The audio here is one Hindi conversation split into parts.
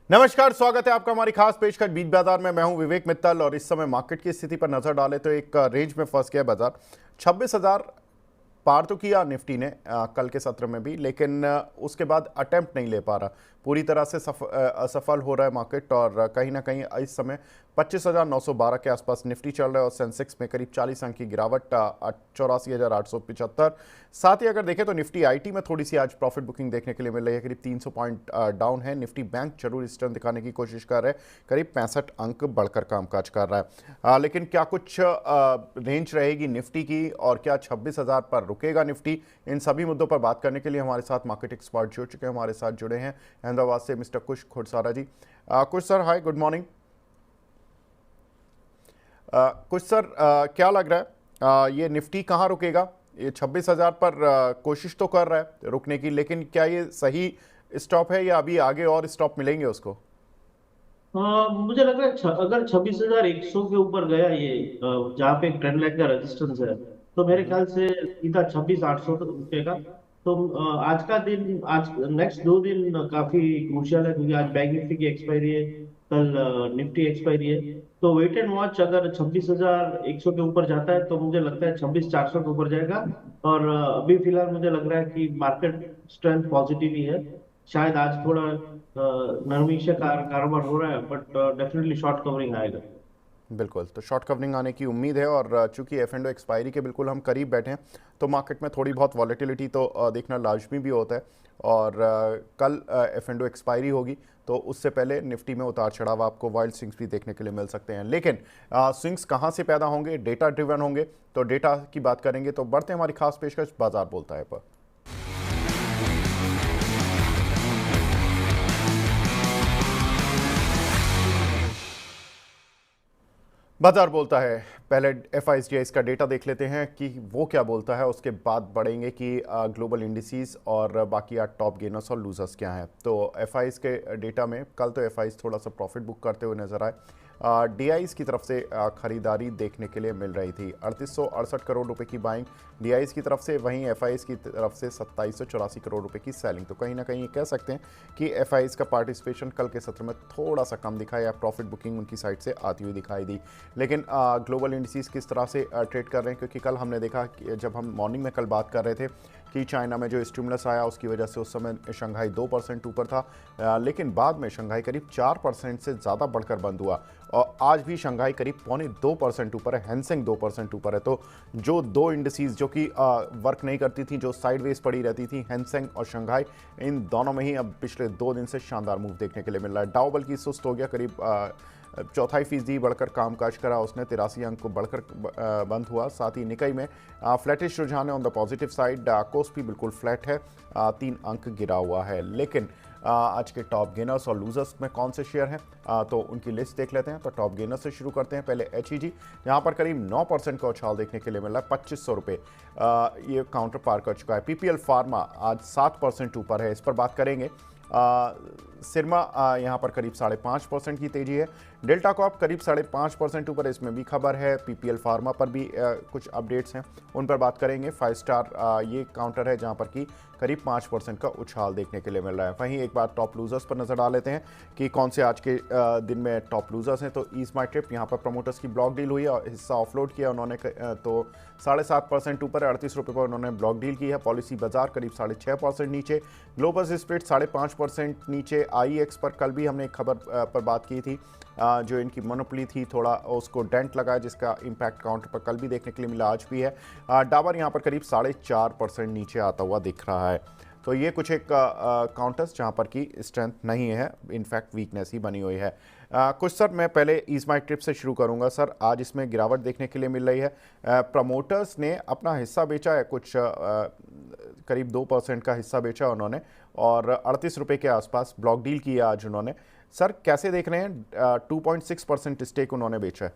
नमस्कार, स्वागत है आपका हमारी खास पेशकश बीच बाजार में। मैं हूं विवेक मित्तल और इस समय मार्केट की स्थिति पर नजर डालें तो एक रेंज में फंस गया बाजार। 26,000 पार तो किया निफ्टी ने कल के सत्र में भी, लेकिन उसके बाद अटेम्प्ट नहीं ले पा रहा। पूरी तरह से असफल हो रहा है मार्केट और कहीं ना कहीं इस समय 25,912 के आसपास निफ्टी चल रहा है और सेंसेक्स में करीब 40 अंक की गिरावट, 84,875। साथ ही अगर देखें तो निफ्टी आईटी में थोड़ी सी आज प्रॉफिट बुकिंग देखने के लिए मिल रही है, करीब 300 पॉइंट डाउन है। निफ्टी बैंक जरूर इस टर्न दिखाने की कोशिश कर रहे हैं, करीब 65 अंक बढ़कर कामकाज कर रहा है। लेकिन क्या कुछ रेंज रहेगी निफ्टी की और क्या 26,000 पर रुकेगा निफ्टी, इन सभी मुद्दों पर बात करने के लिए हमारे साथ मार्केट एक्सपर्ट जुड़ चुके हैं। हमारे साथ जुड़े हैं अहमदाबाद से मिस्टर कुश खुरसारा जी। कुश सर, हाय, गुड मॉर्निंग। कुछ सर, क्या लग रहा है ये निफ्टी कहाँ रुकेगा? ये 26,000 पर कोशिश तो कर रहा है रुकने की, लेकिन क्या ये सही स्टॉप है या अभी आगे और स्टॉप मिलेंगे उसको? मुझे लग रहा है अगर 26,100 के ऊपर गया ये, जहाँ पे एक ट्रेंड लाइन का रेजिस्टेंस है, तो मेरे ख्याल से सीधा 26,800 तक रुकेगा। तो आज का दिन, आज नेक्स्ट 2 दिन काफी क्रूशियल है, क्योंकि आज बैंक निफ्टी की एक्सपायरी है, कल निफ्टी एक्सपायरी है। तो वेट एंड वॉच, अगर 26,100 के ऊपर जाता है तो मुझे लगता है 26,400 के ऊपर जाएगा। और अभी फिलहाल मुझे लग रहा है कि मार्केट स्ट्रेंथ पॉजिटिव ही है। शायद आज थोड़ा नरमी से कारोबार हो रहा है, बट डेफिनेटली शॉर्ट कवरिंग आएगा। बिल्कुल, तो शॉर्ट कवरिंग आने की उम्मीद है और चूंकि एफ एंडो एक्सपायरी के बिल्कुल हम करीब बैठे हैं तो मार्केट में थोड़ी बहुत वॉलेटिलिटी तो देखना लाजमी भी होता है। और कल एफ एंडो एक्सपायरी होगी तो उससे पहले निफ्टी में उतार चढ़ाव आपको वाइल्ड स्विंग्स भी देखने के लिए मिल सकते हैं। लेकिन स्विंग्स कहाँ से पैदा होंगे? डेटा ड्रिवन होंगे। तो डेटा की बात करेंगे तो बढ़ते हैं हमारी खास पेशकश बाजार बोलता है पर। बाजार बोलता है, पहले एफआईएसडीआई का डेटा देख लेते हैं कि वो क्या बोलता है, उसके बाद बढ़ेंगे कि ग्लोबल इंडिसेस और बाकी टॉप गेनर्स और लूजर्स क्या हैं। तो एफआईएस के डेटा में कल तो एफआईएस थोड़ा सा प्रॉफिट बुक करते हुए नजर आए। डीआईस की तरफ से खरीदारी देखने के लिए मिल रही थी, 3868 करोड़ रुपए की बाइंग डीआईस की तरफ से, वहीं एफआईएस की तरफ से 2784 करोड़ रुपए की सेलिंग। तो कहीं ना कहीं ये कह सकते हैं कि एफआईएस का पार्टिसिपेशन कल के सत्र में थोड़ा सा कम दिखा या प्रॉफिट बुकिंग उनकी साइड से आती हुई दिखाई दी। लेकिन ग्लोबल इंडिसेस किस तरह से ट्रेड कर रहे हैं, क्योंकि कल हमने देखा कि जब हम मॉर्निंग में कल बात कर रहे थे कि चाइना में जो स्टिमुलस आया उसकी वजह से उस समय शंघाई 2% ऊपर था, लेकिन बाद में शंघाई करीब 4% से ज़्यादा बढ़कर बंद हुआ और आज भी शंघाई करीब 2.25% ऊपर है, हैंसेंग 2% ऊपर है। तो जो दो इंडिसेस जो कि वर्क नहीं करती थी, जो साइडवेज पड़ी रहती थी, हैंसेंग और शंघाई, इन दोनों में ही अब पिछले 2 दिन से शानदार मूव देखने के लिए मिल रहा है। डाउ बल्कि सुस्त हो गया, करीब 0.25% बढ़कर कामकाज करा उसने, 83 अंक को बढ़कर बंद हुआ। साथ ही निकाई में फ्लैटिश रुझान है on the positive side, cost भी बिल्कुल फ्लैट है, 3 अंक गिरा हुआ है। लेकिन आज के टॉप गेनर्स और लूजर्स में कौन से शेयर हैं, तो उनकी लिस्ट देख लेते हैं। तो टॉप गेनर्स से शुरू करते हैं। पहले HEG, यहाँ पर करीब 9% का उछाल देखने के लिए मिला है, 2500 रुपये ये काउंटर पार कर चुका है। PPL फार्मा आज 7% ऊपर है, इस पर बात करेंगे। सिरमा यहाँ पर करीब 5.5% की तेजी है। डेल्टा कॉर्प करीब 5.5% ऊपर, इसमें भी खबर है। PPL फार्मा पर भी कुछ अपडेट्स हैं, उन पर बात करेंगे। 5 स्टार ये काउंटर है जहाँ पर कि करीब 5% का उछाल देखने के लिए मिल रहा है। वहीं एक बार टॉप लूजर्स पर नजर डाल लेते हैं कि कौन से आज के दिन में टॉप लूजर्स हैं। तो ईज माई ट्रिप, यहाँ पर प्रमोटर्स की ब्लॉक डील हुई है और हिस्सा ऑफलोड किया उन्होंने, तो 7.5% ऊपर, 38 रुपये पर उन्होंने ब्लॉक डील की है। पॉलिसी बाजार करीब 6.5% नीचे, ग्लोबल स्प्लिट 5.5% नीचे। IEX पर कल भी हमने एक खबर पर बात की थी, जो इनकी मोनोपोली थी, थोड़ा उसको डेंट लगा जिसका इम्पैक्ट काउंटर पर कल भी देखने के लिए मिला, आज भी है। डाबर यहाँ पर करीब 4.5% नीचे आता हुआ दिख रहा है। तो ये कुछ एक काउंटर्स जहाँ पर की स्ट्रेंथ नहीं है, इनफैक्ट वीकनेस ही बनी हुई है। कुछ सर, मैं पहले ईज माई ट्रिप से शुरू करूँगा। सर, आज इसमें गिरावट देखने के लिए मिल रही है। प्रमोटर्स ने अपना हिस्सा बेचा है, कुछ करीब 2% का हिस्सा बेचा उन्होंने और 38 रुपये के आसपास ब्लॉक डील किया आज उन्होंने। सर, कैसे देख रहे हैं? 2.6% स्टेक उन्होंने बेचा है।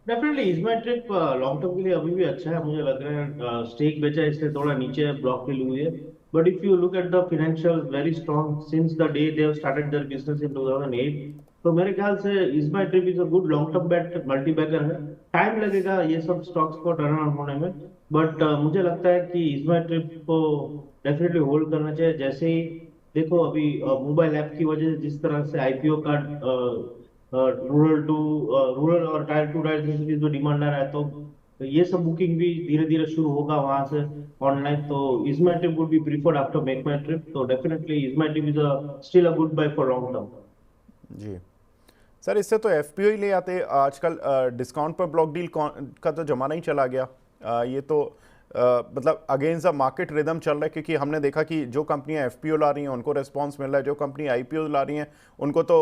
डेफिनेटली इसमें ट्रिप लॉन्ग टर्म के लिए अभी भी अच्छा है, मुझे लग रहा है। स्टेक बेचा है इसलिए थोड़ा नीचे ब्लॉक डील हुई है, but if you look at the financial, very strong since the day they have started their business in 2008। तो मेरे ख्याल से इसमें trip is a good long term bet, multi bagger है। टाइम लगेगा ये सब स्टॉक्स को टर्न अराउंड होने में, बट मुझे लगता है कि इसमें ट्रिप को डेफिनेटली होल्ड करना चाहिए। जैसे ही देखो अभी मोबाइल ऐप की वजह से जिस तरह से आईपीओ का रूरल और टायर 2 टायर 3 सिटीज में डिमांड आ रहा है, तो ये सब बुकिंग भी धीरे धीरे शुरू होगा वहां से ऑनलाइन। तो EaseMyTrip would be preferred after MakeMyTrip, तो definitely EaseMyTrip is still a good buy for long term. जी सर, इससे तो एफपीओ ही ले आते आजकल। डिस्काउंट पर ब्लॉक डील का तो जमाना ही चला गया। ये तो मतलब अगेंस्ट द मार्केट रिदम चल रहा है, क्योंकि हमने देखा कि जो कंपनियां एफपीओ ला रही हैं उनको रिस्पांस मिल रहा है, जो कंपनी आईपीओ ला रही हैं उनको तो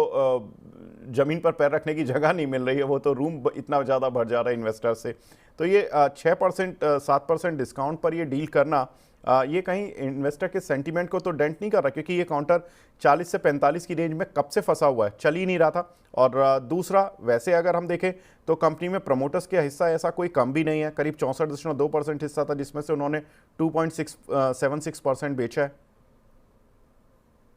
ज़मीन पर पैर रखने की जगह नहीं मिल रही है, वो तो रूम इतना ज़्यादा भर जा रहा है इन्वेस्टर से। तो ये 6% 7% डिस्काउंट पर ये डील करना, ये कहीं इन्वेस्टर के सेंटीमेंट को तो डेंट नहीं कर रहा, क्योंकि ये काउंटर 40 से 45 की रेंज में कब से फंसा हुआ है, चल ही नहीं रहा था। और दूसरा, वैसे अगर हम देखें तो कंपनी में प्रमोटर्स का हिस्सा ऐसा कोई कम भी नहीं है, करीब 64.2% हिस्सा था, जिसमें से उन्होंने 2.76% बेचा है।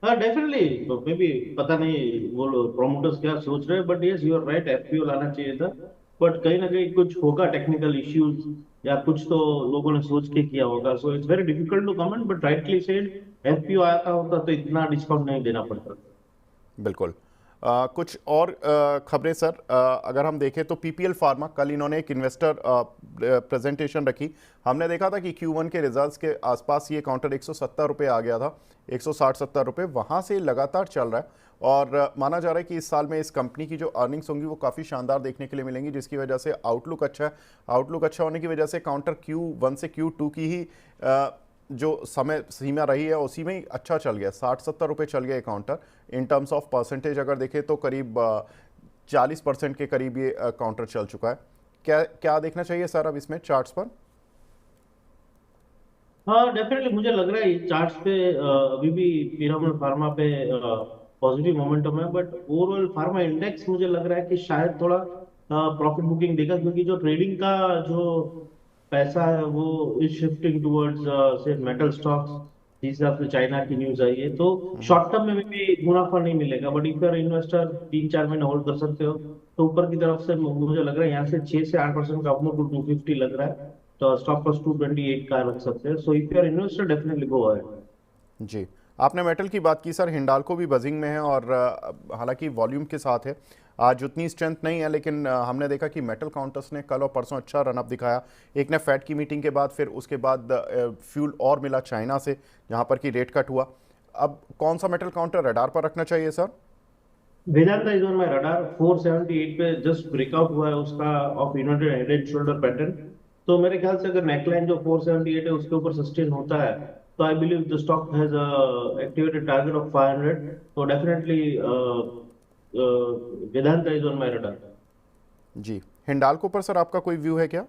हाँ डेफिनेटली, तो मे भी पता नहीं वो लोग प्रोमोटर्स क्या सोच रहे हैं, but yes you are right, FPO लाना चाहिए था। बट कहीं ना कहीं कुछ होगा, टेक्निकल इश्यूज या कुछ तो लोगों ने सोच के किया होगा। So it's very difficult to comment, but rightly said, FPO आता होता तो इतना डिस्काउंट नहीं देना पड़ता। बिल्कुल। कुछ और खबरें सर, अगर हम देखें तो पीपीएल फार्मा, कल इन्होंने एक इन्वेस्टर प्रेजेंटेशन रखी। हमने देखा था कि Q1 के रिजल्ट्स के आसपास ये काउंटर 170 रुपये आ गया था, 160-70 रुपये, वहाँ से लगातार चल रहा है। और माना जा रहा है कि इस साल में इस कंपनी की जो अर्निंग्स होंगी वो काफ़ी शानदार देखने के लिए मिलेंगी, जिसकी वजह से आउटलुक अच्छा है। आउटलुक अच्छा होने की वजह से काउंटर Q1 से Q2 की ही जो समय सीमा रही है उसी में ही अच्छा चल गया, 60-70 रुपये चल गया counter. In terms of percentage अगर देखें तो करीब 40% के करीब ये काउंटर चल चुका है। क्या क्या देखना चाहिए सर अब इसमें चार्ट्स पर? हाँ डेफिनेटली, मुझे लग रहा है ये चार्ट्स पे अभी भी पिरामल फार्मा पे पॉजिटिव मोमेंटम है, बट ओवरऑल फार्मा इंडेक्स मुझे लग रहा है कि शायद थोड़ा प्रॉफिट बुकिंग देगा, क्योंकि जो ट्रेडिंग का जो पैसा है वो इज शिफ्टिंग टुवर्ड्स से मेटल स्टॉक्स, जिस हिसाब से चाइना की न्यूज आई है। तो शॉर्ट टर्म में भी मुनाफा नहीं मिलेगा, बट इफ यूर इन्वेस्टर 3-4 महीने होल्ड कर सकते हो, तो ऊपर की तरफ से मुझे लग रहा है यहाँ से 6 से 8% का अपमूव टू 250 लग रहा है। तो स्टॉप लॉस 228 का रख सकते हैं। So if you are investor definitely go ahead. जी, आपने मेटल की बात की सर, हिंडाल्को भी बजिंग में है और हालांकि वॉल्यूम के साथ है। आज उतनी स्ट्रेंथ नहीं है, लेकिन हमने देखा कि मेटल काउंटर्स ने कल और परसों अच्छा रनअप दिखाया। एक ने फेड की मीटिंग के बाद, फिर उसके बाद फ्यूल और मिला चाइना से, जहां पर कि रेट कट हुआ। अब कौन सा मेटल काउंटर रडार पर रखना चाहिए sir? Vedanta is on my radar. 478 पे जस्ट ब्रेकआउट हुआ है उसका, of inverted head and shoulder pattern. तो मेरे ख्याल से अगर नेकलाइन जो 478 है उसके ऊपर सस्टेन होता है, तो I believe the stock has activated target of 500। तो definitely Vedanta is on my radar. जी, हिंडाल्को पर सर आपका कोई व्यू है क्या?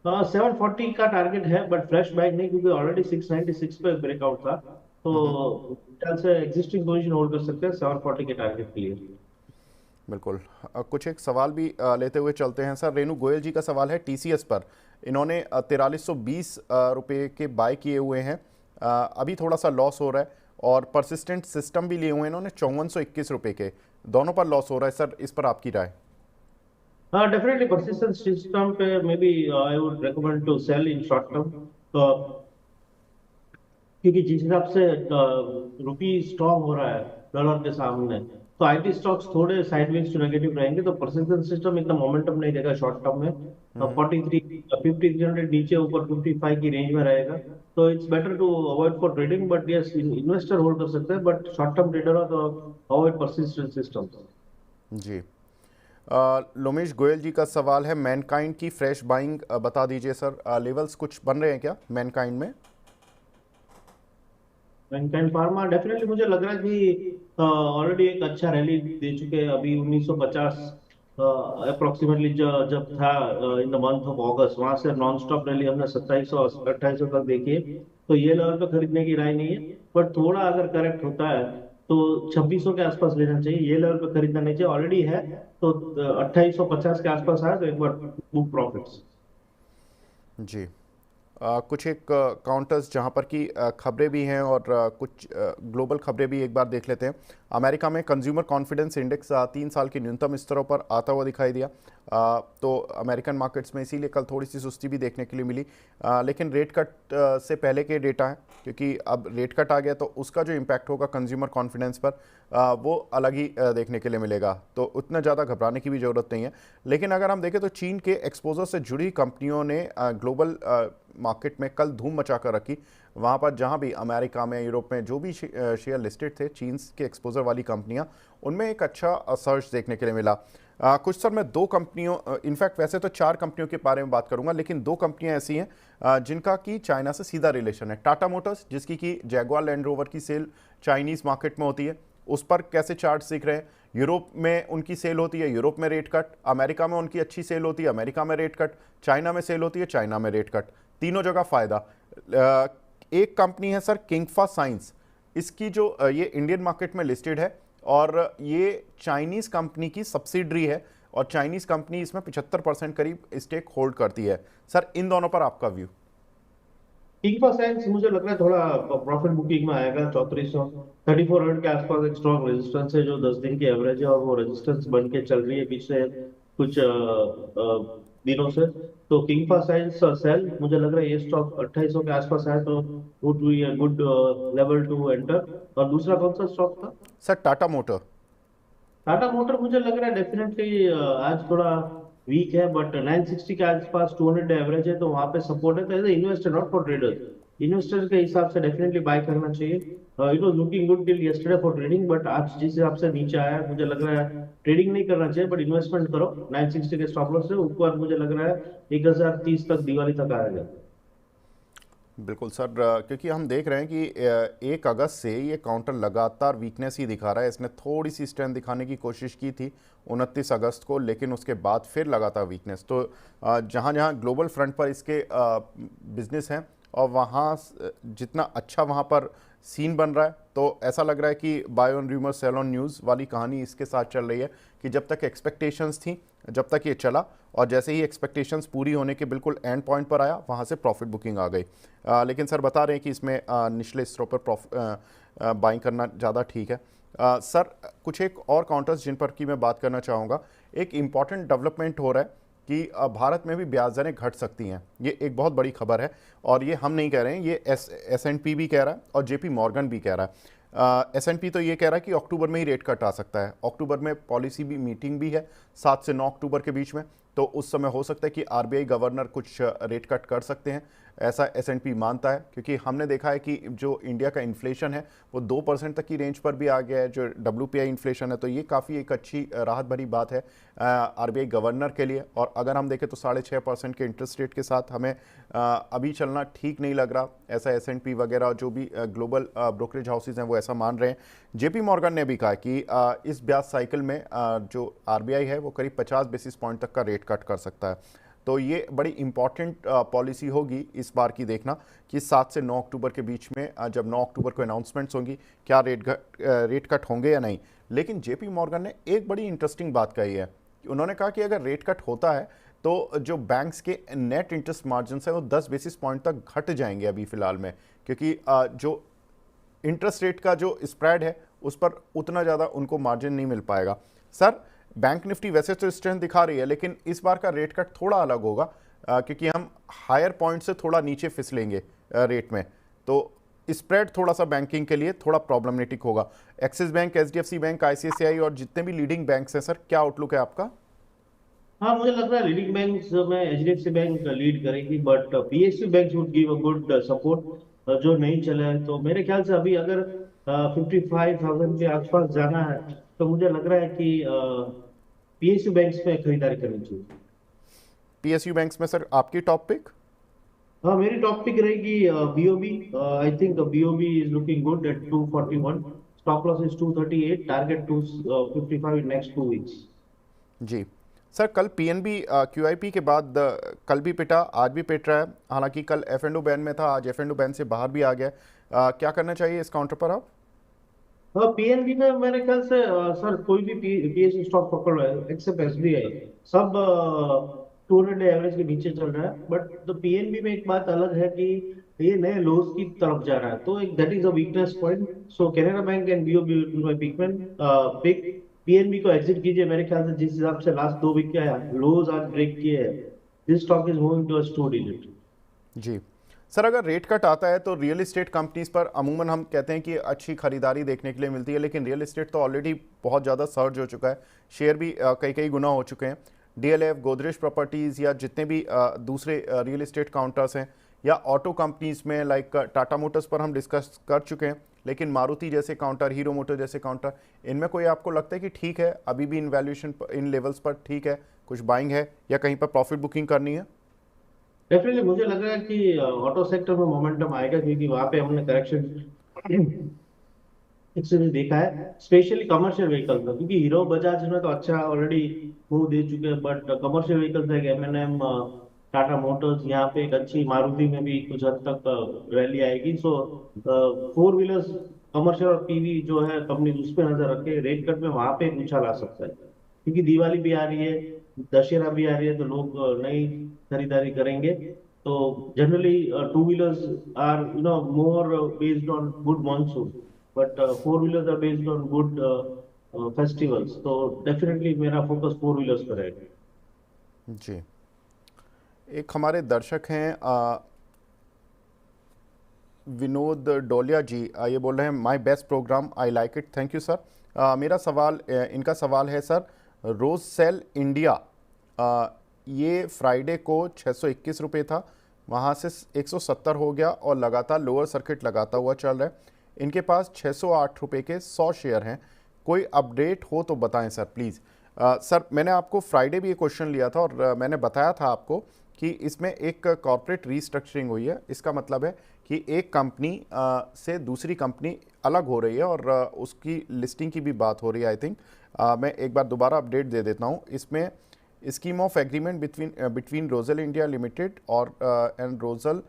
740 का टारगेट है, बट फ्रेश बाइक नहीं, क्योंकि ऑलरेडी 696 पे ब्रेकआउट था। तो हम्म, ख्याल से एग्जिस्टिंग पोजीशन होल्ड कर सकते हैं 740 के टारगेट के लिए। बिल्कुल। कुछ एक सवाल भी लेते हुए चलते हैं सर। रेणु गोयल जी का सवाल है टीसीएस पर। इन्होंने 4320 रुपये के बाय किए हुए हैं। अभी थोड़ा सा लॉस हो रहा है, और परसिस्टेंट सिस्टम भी लिए हुए हैं इन्होंने 5421 रुपये के। दोनों पर लॉस हो रहा है सर, इस पर आपकी राय? हाँ डेफिनेटली, परसिस्टेंट सिस्टम पे maybe I would recommend to sell in short term. तो क्योंकि जिस हिसाब से रुपी स्ट्रांग हो रहा है डॉलर के सामने, तो आईटी स्टॉक्स थोड़े साइडवेज टू नेगेटिव रहेंगे। तो परसिस्टेंट सिस्टम इतना मोमेंटम नहीं देगा शॉर्ट टर्म में। 5300 नीचे ऊपर 55 की रेंज में रहेगा। तो it's better to avoid for trading, but yes investor hold कर सकते हैं, बट शॉर्ट टर्म ट्रेडर हो तो अवॉइड परसिस्टेंट सिस्टम। जी। लोमेश गोयल जी का सवाल है, मैनकाइंड की फ्रेश बाइंग बता दीजिए सर। लेवल्स कुछ बन रहे हैं क्या मैनकाइंड में? मैनकाइंड फार्मा डेफिनेटली मुझे लग रहा है कि ऑलरेडी एक अच्छा रैली दे चुके हैं। अभी 1950 अप्रोक्सीमेटली जब था इन द मंथ ऑफ अगस्त, वहां से नॉन स्टॉप रैली हमने 2700 2800 तक देखी है। तो ये लेवल पे खरीदने की राय नहीं है, बट थोड़ा अगर करेक्ट होता है तो 2600 के आसपास लेना चाहिए। ये लेवल पे खरीदना नहीं चाहिए, ऑलरेडी है। तो 2850 के आसपास आया तो एक बार बुक प्रॉफिट्स। जी। कुछ एक काउंटर्स जहां पर की खबरें भी हैं और कुछ ग्लोबल खबरें भी एक बार देख लेते हैं। अमेरिका में कंज्यूमर कॉन्फिडेंस इंडेक्स 3 साल के न्यूनतम स्तरों पर आता हुआ दिखाई दिया। तो अमेरिकन मार्केट्स में इसीलिए कल थोड़ी सी सुस्ती भी देखने के लिए मिली। लेकिन रेट कट से पहले के डेटा हैं, क्योंकि अब रेट कट आ गया तो उसका जो इम्पैक्ट होगा कंज्यूमर कॉन्फिडेंस पर वो अलग ही देखने के लिए मिलेगा। तो उतना ज़्यादा घबराने की भी ज़रूरत नहीं है। लेकिन अगर हम देखें तो चीन के एक्सपोजर से जुड़ी कंपनियों ने ग्लोबल मार्केट में कल धूम मचा कर रखी। वहाँ पर जहाँ भी अमेरिका में, यूरोप में जो भी शेयर लिस्टेड थे चीन के एक्सपोजर वाली कंपनियाँ, उनमें एक अच्छा सर्च देखने के लिए मिला। कुछ सर मैं दो कंपनियों, इनफैक्ट वैसे तो 4 कंपनियों के बारे में बात करूंगा, लेकिन 2 कंपनियां ऐसी हैं जिनका कि चाइना से सीधा रिलेशन है। टाटा मोटर्स, जिसकी कि जैगुआर लैंड रोवर की सेल चाइनीज़ मार्केट में होती है, उस पर कैसे चार्ट्स दिख रहे हैं। यूरोप में उनकी सेल होती है, यूरोप में रेट कट। अमेरिका में उनकी अच्छी सेल होती है, अमेरिका में रेट कट। चाइना में सेल होती है, चाइना में रेट कट। तीनों जगह फ़ायदा। एक कंपनी है सर किंगफा साइंस, इसकी जो ये इंडियन मार्केट में लिस्टेड है और ये चाइनीज़ कंपनी की सब्सिडरी है, और चाइनीज़ कंपनी इसमें 75% करीब स्टेक होल्ड करती है। सर इन दोनों पर आपका व्यू। ईक्वा साइंस मुझे लग रहा है थोड़ा प्रॉफिट बुकिंग में आएगा। 3400 के आसपास एक स्ट्रॉन्ग रेजिस्टेंस है जो 10 दिन की एवरेज है, और वो रेजिस्टेंस बन के चल रही है पिछले कुछ दिनों से। तो किंगफा साइंस सेल, मुझे लग रहा है ये स्टॉक 2800 के आसपास है, तो would be a good level to enter. और दूसरा कौन सा स्टॉक था? Sir Tata motor. Tata motor मुझे लग रहा है डेफिनेटली आज थोड़ा वीक है, बट 960 के आसपास 200 एवरेज है, तो वहां पे सपोर्ट है। तो as investor, not for traders, investor के हिसाब से डेफिनेटली बाय करना चाहिए। It was looking good till yesterday for trading, but आज जिस हिसाब से नीचे आया है, मुझे लग रहा है ट्रेडिंग नहीं करना चाहिए, बट इन्वेस्टमेंट करो। 960 के स्टॉप लॉस से ऊपर मुझे लग रहा है 1030 तक, दिवाली तक आएगा। बिल्कुल सर, क्योंकि हम देख रहे हैं कि 1 अगस्त से ये काउंटर लगातार वीकनेस ही दिखा रहा है। इसने थोड़ी सी स्ट्रेंथ दिखाने की कोशिश की थी 29 अगस्त को, लेकिन उसके बाद फिर लगातार वीकनेस। तो जहाँ जहाँ ग्लोबल फ्रंट पर इसके बिजनेस हैं और वहाँ जितना अच्छा वहाँ पर सीन बन रहा है, तो ऐसा लग रहा है कि buy on rumour sell on news वाली कहानी इसके साथ चल रही है कि जब तक एक्सपेक्टेशंस थी, जब तक ये चला, और जैसे ही एक्सपेक्टेशंस पूरी होने के बिल्कुल एंड पॉइंट पर आया, वहाँ से प्रॉफिट बुकिंग आ गई। लेकिन सर बता रहे हैं कि इसमें निचले स्तरों पर बाइंग करना ज़्यादा ठीक है। सर कुछ एक और काउंटर्स जिन पर की मैं बात करना चाहूँगा। एक इम्पॉर्टेंट डेवलपमेंट हो रहा है कि भारत में भी ब्याज दरें घट सकती हैं। ये एक बहुत बड़ी खबर है, और ये हम नहीं कह रहे हैं, ये S&P भी कह रहा है और JP मॉर्गन भी कह रहा है। S&P तो ये कह रहा है कि अक्टूबर में ही रेट कट आ सकता है। अक्टूबर में पॉलिसी भी मीटिंग भी है 7 से 9 अक्टूबर के बीच में, तो उस समय हो सकता है कि RBI गवर्नर कुछ रेट कट कर सकते हैं, ऐसा S&P मानता है। क्योंकि हमने देखा है कि जो इंडिया का इन्फ्लेशन है वो 2% तक की रेंज पर भी आ गया है, जो WPI इन्फ्लेशन है। तो ये काफ़ी एक अच्छी राहत भरी बात है RBI गवर्नर के लिए। और अगर हम देखें तो 6.5% के इंटरेस्ट रेट के साथ हमें अभी चलना ठीक नहीं लग रहा, ऐसा S&P वगैरह जो भी ग्लोबल ब्रोकरेज हाउसेज हैं वो ऐसा मान रहे हैं। JP मॉर्गन ने भी कहा कि इस ब्याज साइकिल में जो RBI है वो करीब 50 बेसिस पॉइंट तक का रेट कट कर सकता है। तो ये बड़ी इंपॉर्टेंट पॉलिसी होगी इस बार की, देखना कि 7 से 9 अक्टूबर के बीच में जब 9 अक्टूबर को अनाउंसमेंट्स होंगी, क्या रेट कट होंगे या नहीं। लेकिन JP मॉर्गन ने एक बड़ी इंटरेस्टिंग बात कही है। उन्होंने कहा कि अगर रेट कट होता है तो जो बैंक्स के नेट इंटरेस्ट मार्जिन है वो 10 बेसिस पॉइंट तक घट जाएंगे अभी फ़िलहाल में, क्योंकि जो इंटरेस्ट रेट का जो स्प्रेड है उस पर उतना ज़्यादा उनको मार्जिन नहीं मिल पाएगा। सर बैंक निफ्टी वैसे तो स्ट्रेंथ दिखा रही है, लेकिन इस बार का रेट कट थोड़ा अलग होगा, क्योंकि हम हायर पॉइंट से थोड़ा नीचे फिसलेंगे रेट में, तो स्प्रेड थोड़ा सा बैंकिंग के लिए थोड़ा प्रॉब्लमेटिक होगा। Axis bank, HDFC bank, ICICI और जितने भी लीडिंग बैंक्स हैं, सर क्या आउटलुक है आपका? हाँ, मुझे लग रहा है लीडिंग बैंक्स में HDFC बैंक लीड करेगी, but PSU bank would give a good support जो नहीं चला है। तो मेरे ख्याल से अभी अगर 55,000 के आसपास जाना है, तो मुझे लग रहा है कि PSU बैंक्स में खरीदारी करनी चाहिए। PSU बैंक्स में सर आपकी टॉप पिक? हाँ, मेरी टॉप पिक रहेगी BOB। I think BOB is looking good at 241। Stop loss is 238, target 255 in next 2 weeks. जी सर, कल PNB QIP के बाद कल भी पिटा, आज भी पिट रहा है। हालांकि कल F&O बैन में था, आज F&O बैन से बाहर भी आ गया। क्या करना चाहिए इस काउंटर पर आप? हाँ, PNB में मेरे ख्याल से सर कोई भी PSU स्टॉक पकड़ रहा है एक्सेप्ट SBI, सब 200 एवरेज के नीचे चल रहा है। बट तो PNB में एक बात अलग है कि ये नए लोज की तरफ जा रहा है, तो एक that is a weakness point. So Canara bank and BOB will my pick. PNB को एग्जिट कीजिए, मेरे ख्याल से जिस हिसाब से लास्ट 2 वीक के लोज आज ब्रेक किए हैं, this stock is moving to a 2 digit. जी सर, अगर रेट कट आता है तो रियल इस्टेट कंपनीज पर अमूमन हम कहते हैं कि अच्छी खरीदारी देखने के लिए मिलती है, लेकिन रियल इस्टेट तो ऑलरेडी बहुत ज़्यादा सर्ज हो चुका है, शेयर भी कई कई गुना हो चुके हैं। डीएलएफ, गोदरेज प्रॉपर्टीज़ या जितने भी दूसरे रियल इस्टेट काउंटर्स हैं, या ऑटो कंपनीज में लाइक टाटा मोटर्स पर हम डिस्कस कर चुके हैं, लेकिन मारुति जैसे काउंटर, हीरो मोटर जैसे काउंटर, इनमें कोई आपको लगता है कि ठीक है अभी भी इन वैल्यूएशन इन लेवल्स पर ठीक है, कुछ बाइंग है या कहीं पर प्रॉफिट बुकिंग करनी है? डेफिनेटली मुझे लग रहा है कि ऑटो सेक्टर में मोमेंटम आएगा, क्योंकि वहां पे हमने करेक्शन इसने देखा है, स्पेशली कमर्शियल व्हीकल्स में, क्योंकि हीरो बजाज में तो अच्छा ऑलरेडी मूव दे चुके हैं, बट कमर्शियल व्हीकल्स है एमएनएम, टाटा मोटर्स, यहाँ पे एक अच्छी, मारुति में भी कुछ हद तक रैली आएगी। सो फोर व्हीलर्स, कमर्शियल और पीवी जो है कंपनी, उस पर नजर रखे, रेट कट में वहां पे एक उछाल आ सकता है, क्योंकि दिवाली भी आ रही है, दशहरा भी आ रही है, तो लोग नई खरीदारी करेंगे। तो generally two wheelers are more based on good monsoon, but four wheelers are based on good festivals, तो डेफिनेटली मेरा फोकस फोर व्हीलर्स पर है। जी, एक हमारे दर्शक हैं विनोद डोलिया जी, ये बोल रहे हैं my best programme, I like it, thank you sir. मेरा सवाल इनका सवाल है सर, रोज सेल इंडिया ये फ्राइडे को 621 रुपये था, वहाँ से 170 हो गया और लगातार लोअर सर्किट लगाता हुआ चल रहा है। इनके पास 608 रुपये के 100 शेयर हैं, कोई अपडेट हो तो बताएं सर प्लीज़। सर मैंने आपको फ्राइडे भी ये क्वेश्चन लिया था और मैंने बताया था आपको कि इसमें एक कॉर्पोरेट रीस्ट्रक्चरिंग हुई है। इसका मतलब है कि एक कंपनी से दूसरी कंपनी अलग हो रही है और उसकी लिस्टिंग की भी बात हो रही है आई थिंक। मैं एक बार दोबारा अपडेट दे देता हूँ। इसमें scheme of agreement between Rossell India limited और and Rossell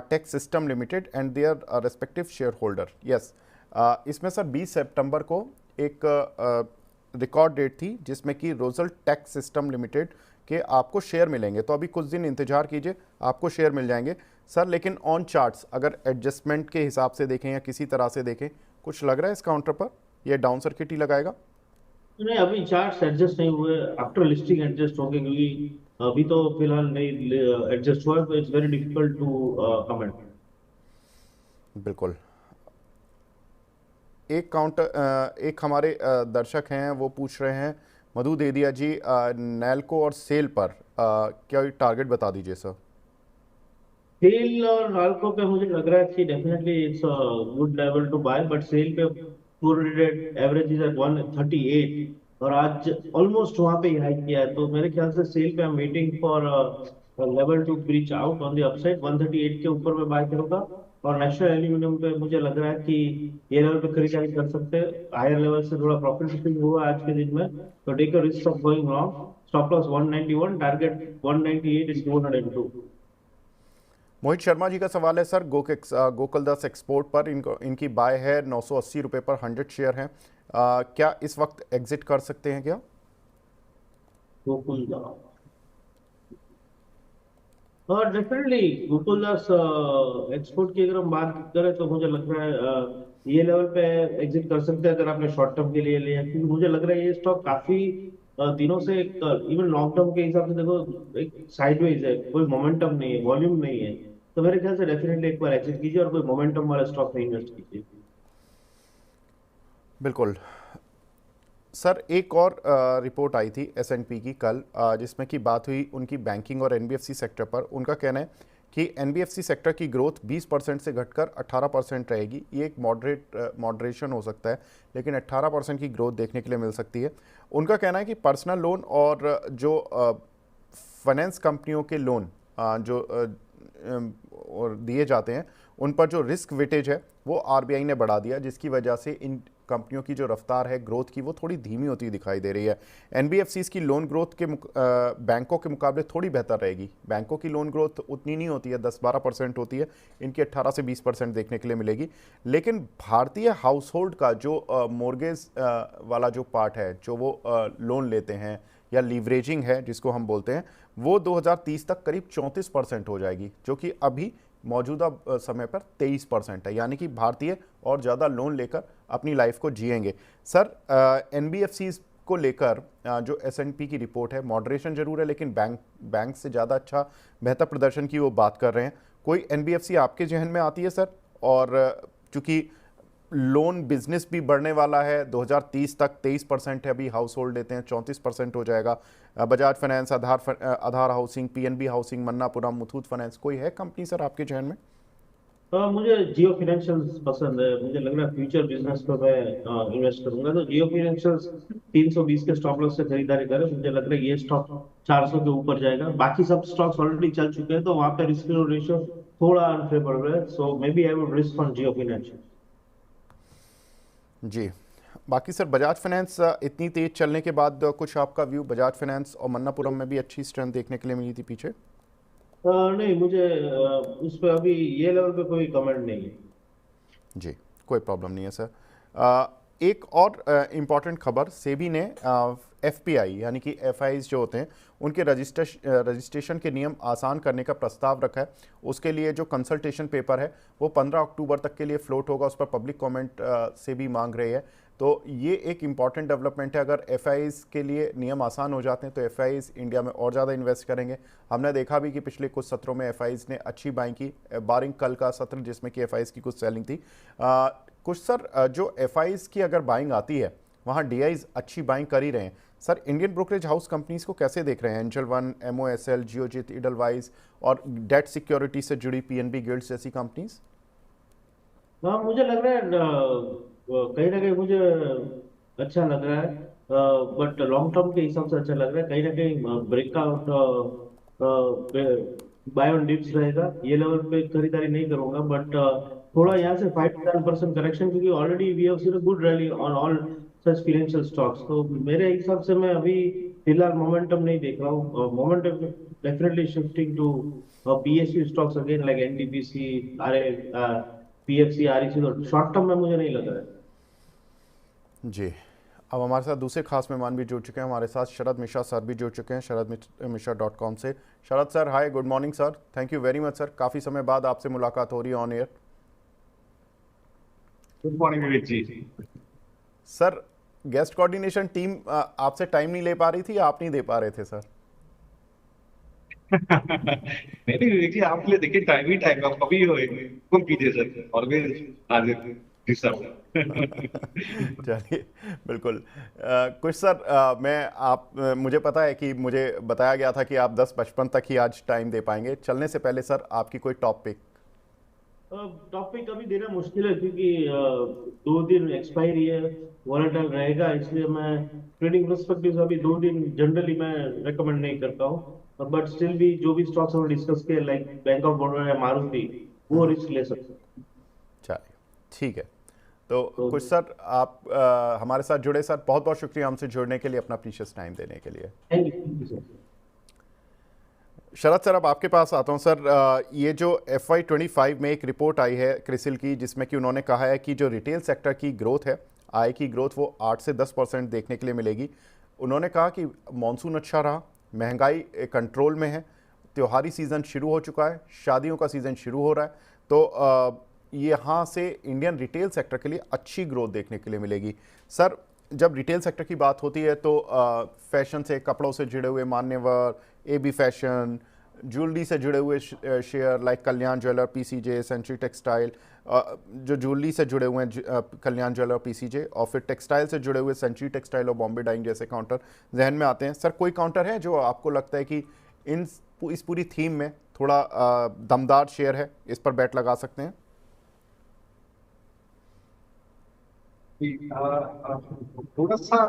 tech system limited and their respective shareholder, yes. इसमें सर 20 सितंबर को एक रिकॉर्ड डेट थी जिसमें कि रोजल टेक सिस्टम लिमिटेड के आपको शेयर मिलेंगे, तो अभी कुछ दिन इंतजार कीजिए, आपको शेयर मिल जाएंगे सर। लेकिन ऑन चार्ट्स अगर एडजस्टमेंट के हिसाब से देखें या किसी तरह से देखें, कुछ लग रहा है इस काउंटर पर ये डाउन सर्किट ही लगाएगा? नहीं, अभी चार्ट्स एडजस्ट नहीं हुए, आफ्टर लिस्टिंग एडजस्ट होंगे, क्योंकि अभी तो फिलहाल नहीं एडजस्ट हुआ है, तो it's very difficult to comment. बिल्कुल। एक काउंटर एक हमारे दर्शक हैं वो पूछ रहे हैं, मधु देदिया जी, नैल्को और सेल पर क्या टारगेट बता दीजिए सर। सेल और नाल्को पे मुझे लग रहा है कि definitely it's a good level to buy, but sell पे 400 एवरेज इज एट 138, और आज ऑलमोस्ट वहां पे ही हाई किया है, तो मेरे ख्याल से सेल पे I am waiting for level to breach out on the upside. 138 के ऊपर में बाय करूंगा, और नेशनल एल्यूमिनियम पे मुझे लग रहा है कि ये लेवल पे खरीदारी कर सकते हैं, हायर लेवल से थोड़ा प्रॉफिट बुकिंग हुआ आज के दिन में, तो take a risk of going long. Stop loss 191, target 198 is 202। Mohit Sharma ji का सवाल है सर, गोकुलदास एक्सपोर्ट पर इनकी बाय है 980 रुपये पर 100 शेयर हैं, क्या इस वक्त एग्जिट कर सकते हैं क्या? गोकुल, और डेफिनेटली गोकुलदास एक्सपोर्ट की अगर हम बात करें, तो मुझे लग रहा है ये लेवल पे एग्जिट कर सकते हैं अगर आपने शॉर्ट टर्म के लिए लिया, क्योंकि मुझे लग रहा है ये स्टॉक काफी दिनों से, इवन लॉन्ग टर्म के हिसाब से देखो, एक साइडवेज है, कोई मोमेंटम नहीं है, वॉल्यूम नहीं है, तो मेरे ख्याल से डेफिनेटली एक बार एग्जिट कीजिए और कोई मोमेंटम वाला स्टॉक में इन्वेस्ट कीजिए। बिल्कुल सर। एक और रिपोर्ट आई थी एसएनपी की कल, जिसमें कि बात हुई उनकी बैंकिंग और एनबीएफसी सेक्टर पर। उनका कहना है कि एनबीएफसी सेक्टर की ग्रोथ 20% से घटकर 18% रहेगी। ये एक मॉडरेशन हो सकता है, लेकिन 18% की ग्रोथ देखने के लिए मिल सकती है। उनका कहना है कि पर्सनल लोन और जो फाइनेंस कंपनियों के लोन जो और दिए जाते हैं, उन पर जो रिस्क वेटेज है वो आरबीआई ने बढ़ा दिया, जिसकी वजह से इन कंपनियों की जो रफ्तार है ग्रोथ की वो थोड़ी धीमी होती दिखाई दे रही है। एनबीएफसीज की लोन ग्रोथ के बैंकों के मुकाबले थोड़ी बेहतर रहेगी। बैंकों की लोन ग्रोथ उतनी नहीं होती है, 10-12% होती है, इनकी 18 से 20% देखने के लिए मिलेगी। लेकिन भारतीय हाउस होल्ड का जो मोर्गेज वाला जो पार्ट है, जो वो लोन लेते हैं या लीवरेजिंग है जिसको हम बोलते हैं, वो 2030 तक करीब 34% हो जाएगी, जो कि अभी मौजूदा समय पर 23% है, यानी कि भारतीय और ज़्यादा लोन लेकर अपनी लाइफ को जिएंगे। सर, एनबीएफसीज को लेकर जो एसएनपी की रिपोर्ट है, मॉडरेशन जरूर है लेकिन बैंक से ज़्यादा अच्छा बेहतर प्रदर्शन की वो बात कर रहे हैं। कोई एनबीएफसी आपके जहन में आती है सर? और चूंकि लोन बिजनेस भी बढ़ने वाला है, 2030 तक 23% है, अभी हाउस होल्ड लेते हैं 34% हो जाएगा। Bajaj finance, Aadhaar housing, PNB housing, Manappuram, Muthoot finance, कोई है कंपनी सर आपके जहन में? मुझे जियो फाइनेंशियल्स पसंद है। मुझे लग रहा है फ्यूचर बिजनेस पर मैं इन्वेस्ट करूंगा, तो जियो फाइनेंशियल्स 320 के स्टॉप लॉस से खरीदारी करें। मुझे लग रहा है ये स्टॉक 400 के ऊपर जाएगा। बाकी सब स्टॉक्स ऑलरेडी चल चुके हैं, तो वहां पे रिस्क रेशियो थोड़ा अनफेवरेबल है। So maybe I would risk on Jio financial. जी। बाकी सर बजाज फाइनेंस इतनी तेज चलने के बाद कुछ आपका व्यू? बजाज फाइनेंस और मन्नापुरम में भी अच्छी स्ट्रेंथ देखने के लिए मिली थी पीछे। नहीं, मुझे उस पर अभी ये लेवल पे कोई कमेंट नहीं है। जी, कोई प्रॉब्लम नहीं है सर। एक और इम्पॉर्टेंट खबर, सेबी ने एफपीआई यानी कि एफआईज जो होते हैं उनके रजिस्ट्रेशन के नियम आसान करने का प्रस्ताव रखा है। उसके लिए जो कंसल्टेशन पेपर है वो 15 अक्टूबर तक के लिए फ्लोट होगा, उस पर पब्लिक कमेंट सेबी मांग रही है। तो ये एक इम्पॉर्टेंट डेवलपमेंट है। अगर एफआईज के लिए नियम आसान हो जाते हैं तो एफआईज इंडिया में और ज़्यादा इन्वेस्ट करेंगे। हमने देखा भी कि पिछले कुछ सत्रों में एफआईज ने अच्छी बाइंग की, बारिंग कल का सत्र जिसमें कि एफआईज की कुछ सेलिंग थी। कुछ सर जो एफआईज की अगर बाइंग आती है वहाँ डीआईज अच्छी बाइंग कर ही रहे हैं। Sir, Indian brokerage house companies को कैसे देख रहे हैं? एंजल वन, एमओएसएल, जियोजित, इडलवाइज और डेट सिक्योरिटी से जुड़ी पीएनबी गिल्ड्स जैसी कंपनीज। हाँ, मुझे लग रहा है कहीं ना कहीं मुझे अच्छा लग रहा है। बट लॉन्ग टर्म के हिसाब से अच्छा लग रहा है। कहीं ना कहीं ब्रेकआउट बाय ऑन डिप्स रहेगा। ये लेवल पे खरीदारी नहीं करूंगा, बट थोड़ा यहाँ से 5 to 10% करेक्शन, क्योंकि already we have seen a good rally on all such financial stocks. तो मेरे हिसाब से मैं अभी फिलहाल मोमेंटम नहीं देख रहा हूँ। Momentum definitely shifting to PSU stocks again, like NTPC, RA, PFC, REC. तो शॉर्ट टर्म में मुझे नहीं लग रहा है। जी। अब हमारे साथ दूसरे खास मेहमान भी जुड़ चुके हैं। हमारे साथ शरद मिश्रा सर भी जुड़ चुके हैं, शरद-मिश्रा.com से। Sharad sir, hi, good morning sir. Thank you very much sir, काफ़ी समय बाद आपसे मुलाकात हो रही है on air. Good morning Vivek ji. Sir, guest coordination team आपसे टाइम नहीं ले पा रही थी या आप नहीं दे पा रहे थे सर? नहीं नहीं विवेक जी, आपके लिए देखिए टाइम ही टाइम, आप कभी हुक्म कीजिए सर, ऑलवेज हाजिर जी सर। चलिए, बिल्कुल। कुछ सर, मुझे पता है कि मुझे बताया गया था कि आप 10:55 तक ही आज टाइम दे पाएंगे। चलने से पहले सर आपकी कोई टॉपिक? टॉपिक अभी देना मुश्किल है, क्योंकि 2 दिन एक्सपायरी है, वॉलेटाइल रहेगा। इसलिए मैं ट्रेडिंग पर्सपेक्टिव से अभी 2 दिन जनरली मैं रेकमेंड नहीं करता हूँ। बट स्टिल भी जो भी स्टॉक्स हम डिस्कस किए, लाइक बैंक ऑफ बड़ौदा या मारुति, वो रिस्क ले सकते हैं। चलिए, ठीक है। तो तो कुछ सर, आप हमारे साथ जुड़े सर, बहुत बहुत शुक्रिया हमसे जुड़ने के लिए, अपना प्रीशियस टाइम देने के लिए। Thank you sir. Sharad sir, अब आपके पास आता हूं सर। ये जो FY25 में एक रिपोर्ट आई है क्रिसिल की, जिसमें कि उन्होंने कहा है कि जो रिटेल सेक्टर की ग्रोथ है, आय की ग्रोथ, वो 8 से 10% देखने के लिए मिलेगी। उन्होंने कहा कि मॉनसून अच्छा रहा, महंगाई कंट्रोल में है, त्योहारी सीज़न शुरू हो चुका है, शादियों का सीज़न शुरू हो रहा है। तो यहाँ से इंडियन रिटेल सेक्टर के लिए अच्छी ग्रोथ देखने के लिए मिलेगी। सर, जब रिटेल सेक्टर की बात होती है तो फैशन से, कपड़ों से जुड़े हुए मान्यवर, AB फैशन, ज्वेलरी से जुड़े हुए शेयर लाइक कल्याण ज्वेलर, PCJ, सेंचुरी टेक्सटाइल, जो ज्वेलरी से जुड़े हुए हैं कल्याण ज्वेलर, PCJ, और फिर टेक्सटाइल से जुड़े हुए सेंचुरी टेक्सटाइल और बॉम्बे डाइंग जैसे काउंटर जहन में आते हैं। सर, कोई काउंटर है जो आपको लगता है कि इस पूरी थीम में थोड़ा दमदार शेयर है, इस पर बैट लगा सकते हैं? थोड़ा सा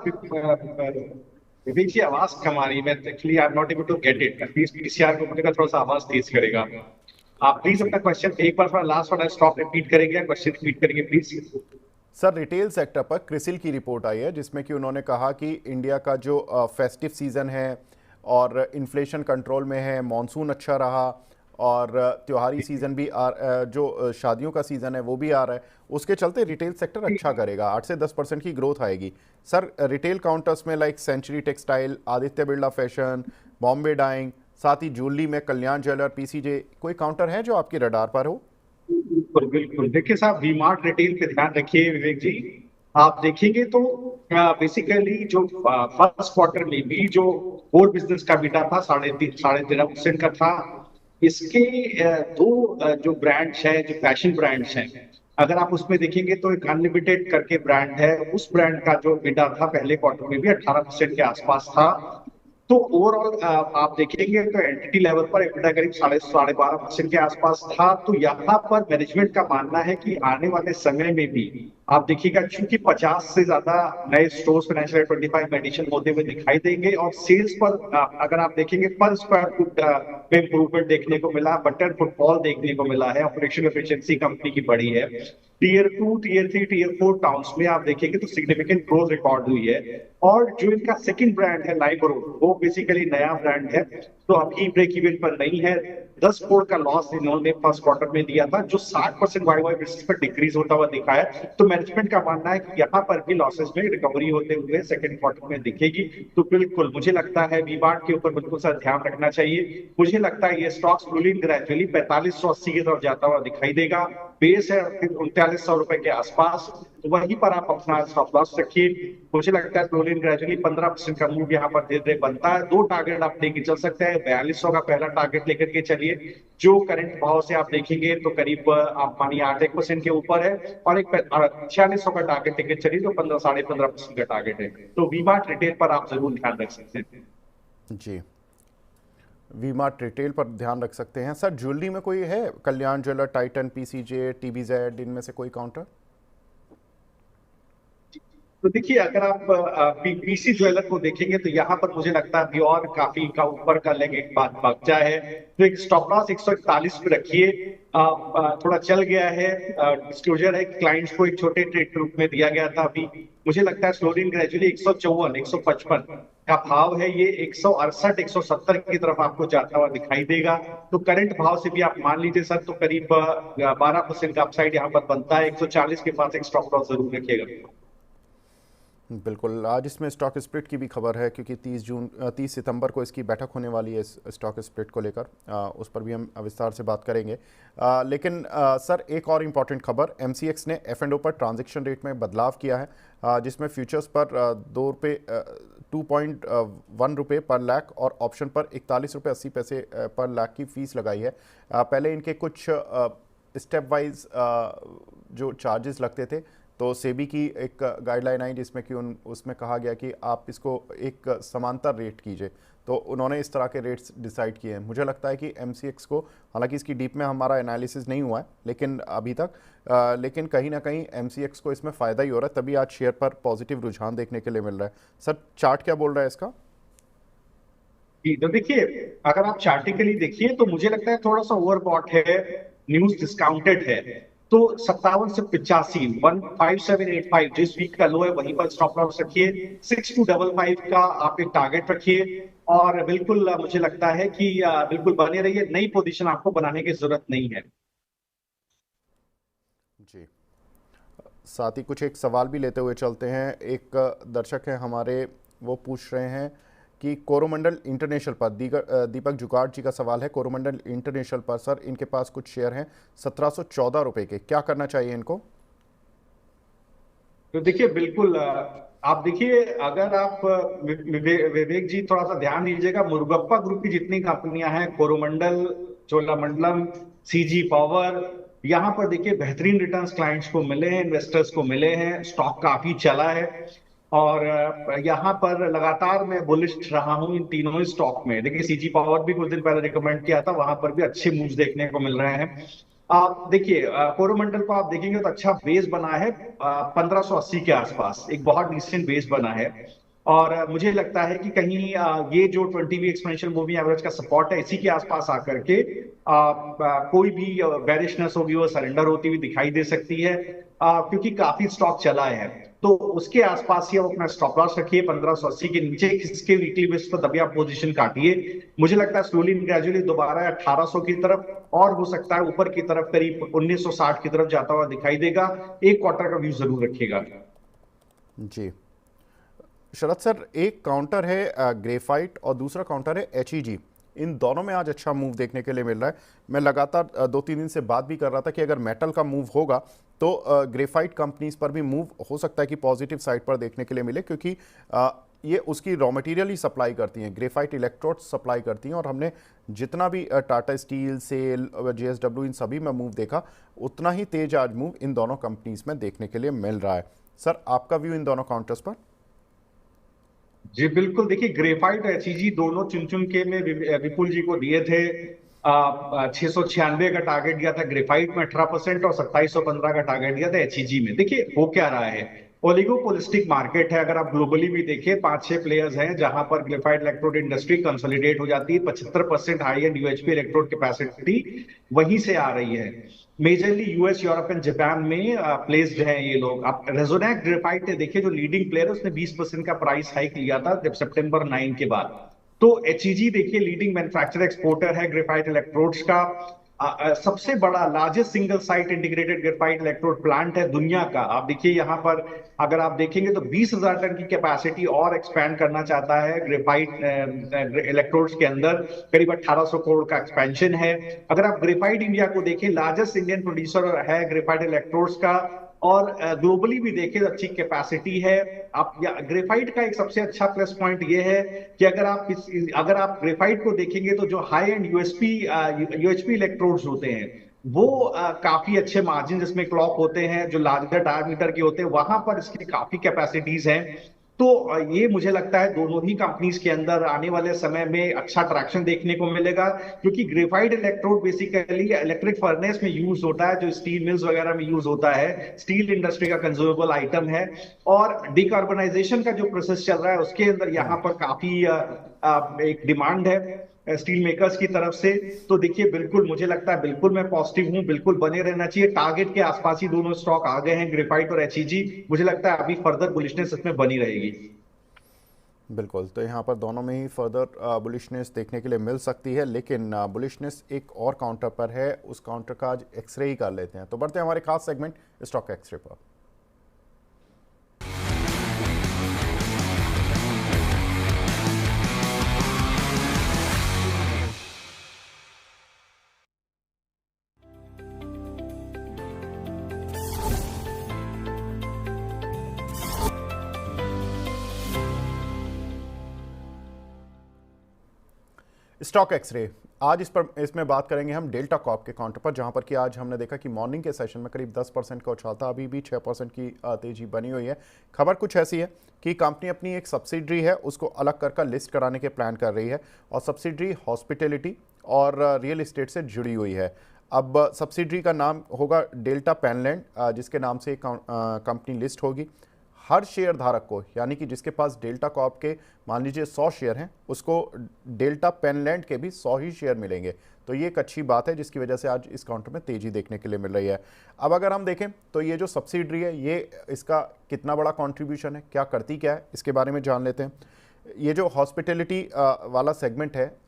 विवेक जी, आवाज कम आ रही है। Actually I am not able to get it. Please PCR को बोलेगा थोड़ा सा आवाज तेज करेगा। आप प्लीज अपना क्वेश्चन एक बार थोड़ा लास्ट वाला स्टॉप रिपीट करेंगे, क्वेश्चन रिपीट करेंगे प्लीज। सर, रिटेल सेक्टर पर क्रिसिल की रिपोर्ट आई है जिसमें कि उन्होंने कहा कि इंडिया का जो फेस्टिव सीज़न है और इन्फ्लेशन कंट्रोल में है, मॉनसून अच्छा रहा, और त्योहारी सीज़न भी जो शादियों का सीज़न है वो भी आ रहा है, उसके चलते रिटेल सेक्टर अच्छा करेगा, 8 से 10% की ग्रोथ आएगी। सर, रिटेल काउंटर्स में like century textile, Aditya Birla fashion, Bombay dyeing, साथ ही ज्वेलरी में कल्याण ज्वेलर, पीसीजे, कोई काउंटर है जो आपके रडार पर हो? बिल्कुल बिल्कुल, देखिए साहब, वी मार्ट रिटेल पे ध्यान रखिए विवेक जी। आप देखेंगे तो बेसिकली जो फर्स्ट क्वार्टर में भी जो कोर बिजनेस का बीटा था 13.5% का था। इसके दो जो ब्रांड्स हैं, जो फैशन ब्रांड्स हैं, अगर आप उसमें देखेंगे तो एक अनलिमिटेड करके ब्रांड है, उस ब्रांड का जो बीटा था पहले क्वार्टर में भी 18% के आसपास था। तो ओवरऑल आप देखेंगे तो एंटिटी लेवल पर EBITDA करीब 12.5% के आसपास था। तो यहाँ पर मैनेजमेंट का मानना है कि आने वाले समय में भी आप देखिएगा, चूंकि 50 से ज्यादा नए स्टोर्स फाइनेंशियल 25 में एडिशन होते हुए दिखाई देंगे, और सेल्स पर अगर आप देखेंगे पर स्क्वायर फुट में इंप्रूवमेंट देखने को मिला, बटर फुटफॉल देखने को मिला है, ऑपरेशन एफिशिएंसी कंपनी की बढ़ी है। टीयर 2, टीयर 3, टीयर 4 टाउन्स में आप देखेंगे तो सिग्निफिकेंट ग्रोथ रिकॉर्ड हुई है। और जो इनका सेकंड ब्रांड है लाइब्रो, वो बेसिकली नया ब्रांड है, तो अभी ब्रेक इवन पर नहीं है। 10 करोड़ का लॉस इन्होंने फर्स्ट क्वार्टर में दिया था, जो 60% वाई बेसिस पर डिक्रीज होता हुआ दिखा है। तो मैनेजमेंट का मानना है कि यहाँ पर भी लॉसेस में रिकवरी होते हुए सेकंड क्वार्टर में दिखेगी। तो बिल्कुल मुझे लगता है वी मार्ट के ऊपर बिल्कुल सा ध्यान रखना चाहिए। मुझे लगता है ये स्टॉक स्लोली ग्रेजुअली 4580 की तरफ जाता हुआ दिखाई देगा। बेस है 3900 के आसपास, तो वहीं पर आप अपना स्टॉप लॉस रखिए। मुझे लगता है स्लोली ग्रेजुअली 15% का मूव यहाँ पर धीरे धीरे बनता है। दो टारगेट आप लेके चल सकते हैं। 4200 का पहला टारगेट लेकर के चलिए, जो करंट भाव से आप देखेंगे तो करीब आप मानिए 8% के ऊपर है, और एक 4600 का टारगेट लेकर चलिए जो 15-15.5% का टारगेट है। तो वी मार्ट रिटेल पर आप जरूर ध्यान रख सकते हैं। जी, वी मार्ट रिटेल पर ध्यान रख सकते हैं। सर ज्वेलरी में कोई है? कल्याण ज्वेलर, टाइटन, पीसीजे, टीबीजेड, इनमें से कोई काउंटर? तो देखिए, अगर आप पीसी ज्वेलर को देखेंगे तो यहाँ पर मुझे लगता है अभी और काफी का ऊपर का लेग एक बात बचा है। तो एक स्टॉप लॉस 141 पे रखिए। थोड़ा चल गया है, डिस्क्लोजर है, क्लाइंट्स को एक छोटे ट्रेड के रूप में दिया गया था। अभी मुझे लगता है स्लोली ग्रेजुअली 154, 155 का भाव है, ये 168, 170 की तरफ आपको जाता हुआ दिखाई देगा। तो करंट भाव से भी आप मान लीजिए सर, तो करीब 12% का अपसाइड यहाँ पर बनता है। 140 के पास एक स्टॉप लॉस जरूर रखिएगा। बिल्कुल, आज इसमें स्टॉक स्प्लिट की भी खबर है, क्योंकि 30 सितंबर को इसकी बैठक होने वाली है इस स्टॉक स्प्लिट को लेकर। उस पर भी हम विस्तार से बात करेंगे। लेकिन सर, एक और इम्पॉर्टेंट खबर, MCX ने F&O पर ट्रांजैक्शन रेट में बदलाव किया है, जिसमें फ्यूचर्स पर 2.1 रुपये पर लाख और ऑप्शन पर 41 रुपये 80 पैसे पर लाख की फ़ीस लगाई है। पहले इनके कुछ स्टेप वाइज जो चार्जेस लगते थे, तो सेबी की एक गाइडलाइन आई जिसमें कि उसमें कहा गया कि आप इसको एक समांतर रेट कीजिए, तो उन्होंने इस तरह के रेट्स डिसाइड किए हैं। मुझे लगता है कि MCX को, हालांकि इसकी डीप में हमारा एनालिसिस नहीं हुआ है लेकिन अभी तक, लेकिन कहीं ना कहीं MCX को इसमें फ़ायदा ही हो रहा है, तभी आज शेयर पर पॉजिटिव रुझान देखने के लिए मिल रहा है। सर चार्ट क्या बोल रहा है इसका? जी, तो देखिए, अगर आप चार्टिकली देखिए तो मुझे लगता है थोड़ा सा ओवरबॉट है, न्यूज डिस्काउंटेड है। तो 57 से 85, 15785 जिस वीक का लो है वहीं पर स्टॉप लॉस रखिए। 6255 का आप एक टारगेट रखिए, और बिल्कुल मुझे लगता है कि बिल्कुल बने रहिए, नई पोजीशन आपको बनाने की जरूरत नहीं है। जी, साथ ही कुछ एक सवाल भी लेते हुए चलते हैं। एक दर्शक हैं हमारे, वो पूछ रहे हैं कि कोरोमंडल इंटरनेशनल पर, दीपक जुगाड़ जी का सवाल है, कोरोमंडल इंटरनेशनल पर सर इनके पास कुछ शेयर हैं 1714 रुपए के, क्या करना चाहिए इनको? तो देखिए, बिल्कुल आप देखिए, अगर आप विवेक जी थोड़ा सा ध्यान दीजिएगा, मुरुगप्पा ग्रुप की जितनी कंपनियां हैं, कोरोमंडल, चोलामंडलम, सीजी पावर, यहाँ पर देखिए बेहतरीन रिटर्न्स क्लाइंट्स को मिले हैं, इन्वेस्टर्स को मिले हैं, स्टॉक काफी चला है। और यहाँ पर लगातार मैं बुलिश रहा हूँ इन तीनों ही स्टॉक में। देखिए, सीजी पावर भी कुछ दिन पहले रिकमेंड किया था, वहां पर भी अच्छे मूव्स देखने को मिल रहे हैं। आप देखिए, कोरोमंडल को आप देखेंगे तो अच्छा बेस बना है, 1580 के आसपास एक बहुत डिसेंट बेस बना है। और मुझे लगता है कि कहीं ये जो 20 वीक एक्सपोनेंशियल मूविंग एवरेज का सपोर्ट है, इसी के आसपास आकर के कोई भी बेरिशनेस होगी वो सरेंडर होती हुई दिखाई दे सकती है, क्योंकि काफी स्टॉक चला है। तो उसके आसपास ही आप अपना स्टॉप लॉस रखिए। 1580 के नीचे खिसके वीकली बेस पर तभी आप पोजीशन काटिए। मुझे लगता है स्लोली ग्रेजुअली दोबारा 1800 की तरफ, और हो सकता है ऊपर की तरफ करीब 1960 की तरफ जाता हुआ दिखाई देगा। एक क्वार्टर का व्यू जरूर रखिएगा। जी, शरद सर, एक काउंटर है ग्रेफाइट और दूसरा काउंटर है HEG। इन दोनों में आज अच्छा मूव देखने के लिए मिल रहा है। मैं लगातार 2-3 दिन से बात भी कर रहा था कि अगर मेटल का मूव होगा तो ग्रेफाइट कंपनीज पर भी मूव हो सकता है कि पॉजिटिव साइड पर देखने के लिए मिले, क्योंकि ये उसकी रॉ मटेरियल ही सप्लाई करती हैं, ग्रेफाइट इलेक्ट्रोड सप्लाई करती हैं। और हमने जितना भी टाटा स्टील, सेल, JSW इन सभी में मूव देखा, उतना ही तेज आज मूव इन दोनों कंपनीज में देखने के लिए मिल रहा है। सर, आपका व्यू इन दोनों काउंटर्स पर? जी बिल्कुल, देखिए ग्रेफाइट और एचईजी दोनों चुन चुन के में विपुल जी को दिए थे। 696 का टारगेट दिया था ग्रेफाइट में 18% और 2715 का टारगेट दिया था एचईजी में। देखिए हो क्या रहा है, ओलिगोपोलिस्टिक मार्केट है। अगर आप ग्लोबली भी देखें 5-6 प्लेयर्स हैं जहां पर ग्रेफाइट इलेक्ट्रोड इंडस्ट्री कंसोलिडेट हो जाती है। 75% high and UHP electrode capacity वहीं से आ रही है। Majorly US, Europe and Japan में प्लेस्ड हैं ये लोग। आप रेजोनैक ग्रेफाइट ने देखिए, जो लीडिंग प्लेयर है उसने 20% का प्राइस हाइक लिया था जब सितंबर 9 के बाद। तो एचईजी देखिए लीडिंग मैन्युफैक्चरर एक्सपोर्टर है ग्रेफाइट इलेक्ट्रोड्स का। सबसे बड़ा largest single site integrated graphite electrode plant है दुनिया का। आप देखिए यहाँ पर अगर आप देखेंगे तो 20,000 टन की कैपेसिटी और एक्सपैंड करना चाहता है ग्रेफाइट इलेक्ट्रोड्स के अंदर। करीब 1800 करोड़ का एक्सपेंशन है। अगर आप ग्रेफाइट इंडिया को देखें, लार्जेस्ट इंडियन प्रोड्यूसर है ग्रेफाइट इलेक्ट्रोड्स का, और ग्लोबली भी देखें अच्छी कैपेसिटी है। आप ग्रेफाइट का एक सबसे अच्छा प्लस पॉइंट ये है कि अगर आप ग्रेफाइट को देखेंगे तो जो हाई एंड यूएचपी इलेक्ट्रोड्स होते हैं वो काफी अच्छे मार्जिन जिसमें क्लॉक होते हैं, जो लार्जर डायमीटर के होते हैं वहां पर इसकी काफी कैपेसिटीज हैं। तो ये मुझे लगता है दोनों ही कंपनीज के अंदर आने वाले समय में अच्छा ट्रैक्शन देखने को मिलेगा, क्योंकि graphite electrode basically electric furnace में यूज होता है, जो स्टील मिल्स वगैरह में यूज होता है, स्टील इंडस्ट्री का कंज्यूमेबल आइटम है। और डिकार्बोनाइजेशन का जो प्रोसेस चल रहा है उसके अंदर यहाँ पर काफी एक डिमांड है स्टील मेकर्स की तरफ से। तो देखिए बिल्कुल मुझे लगता है, बिल्कुल मैं पॉजिटिव हूं, बिल्कुल बने रहना चाहिए। टारगेट के आसपास ही दोनों स्टॉक आ गए हैं, ग्रेफाइट और एचईजी। मुझे लगता है अभी फर्दर बुलिशनेस इसमें बनी रहेगी। बिल्कुल, तो यहाँ पर दोनों में ही फर्दर बुलिशनेस देखने के लिए मिल सकती है, लेकिन बुलिशनेस एक और काउंटर पर है। उस काउंटर का आज एक्सरे ही कर लेते हैं। तो बढ़ते हैं हमारे खास सेगमेंट स्टॉक एक्सरे पर। स्टॉक एक्सरे आज इसमें बात करेंगे हम डेल्टा कॉर्प के काउंटर पर, जहां पर कि आज हमने देखा कि मॉर्निंग के सेशन में करीब 10% का उछाल था, अभी भी 6% की तेजी बनी हुई है। खबर कुछ ऐसी है कि कंपनी अपनी एक सब्सिडरी है उसको अलग कर लिस्ट कराने के प्लान कर रही है, और सब्सिडरी हॉस्पिटैलिटी और रियल एस्टेट से जुड़ी हुई है। अब सब्सिडरी का नाम होगा डेल्टा पेनलैंड, जिसके नाम से कंपनी लिस्ट होगी। हर शेयर धारक को, यानी कि जिसके पास डेल्टा कॉर्प के मान लीजिए 100 शेयर हैं, उसको डेल्टा पेनलैंड के भी 100 ही शेयर मिलेंगे। तो ये एक अच्छी बात है, जिसकी वजह से आज इस काउंटर में तेजी देखने के लिए मिल रही है। अब अगर हम देखें तो ये जो सब्सिडरी है, ये इसका कितना बड़ा कंट्रीब्यूशन है, क्या करती क्या है, इसके बारे में जान लेते हैं। ये जो हॉस्पिटैलिटी वाला सेगमेंट है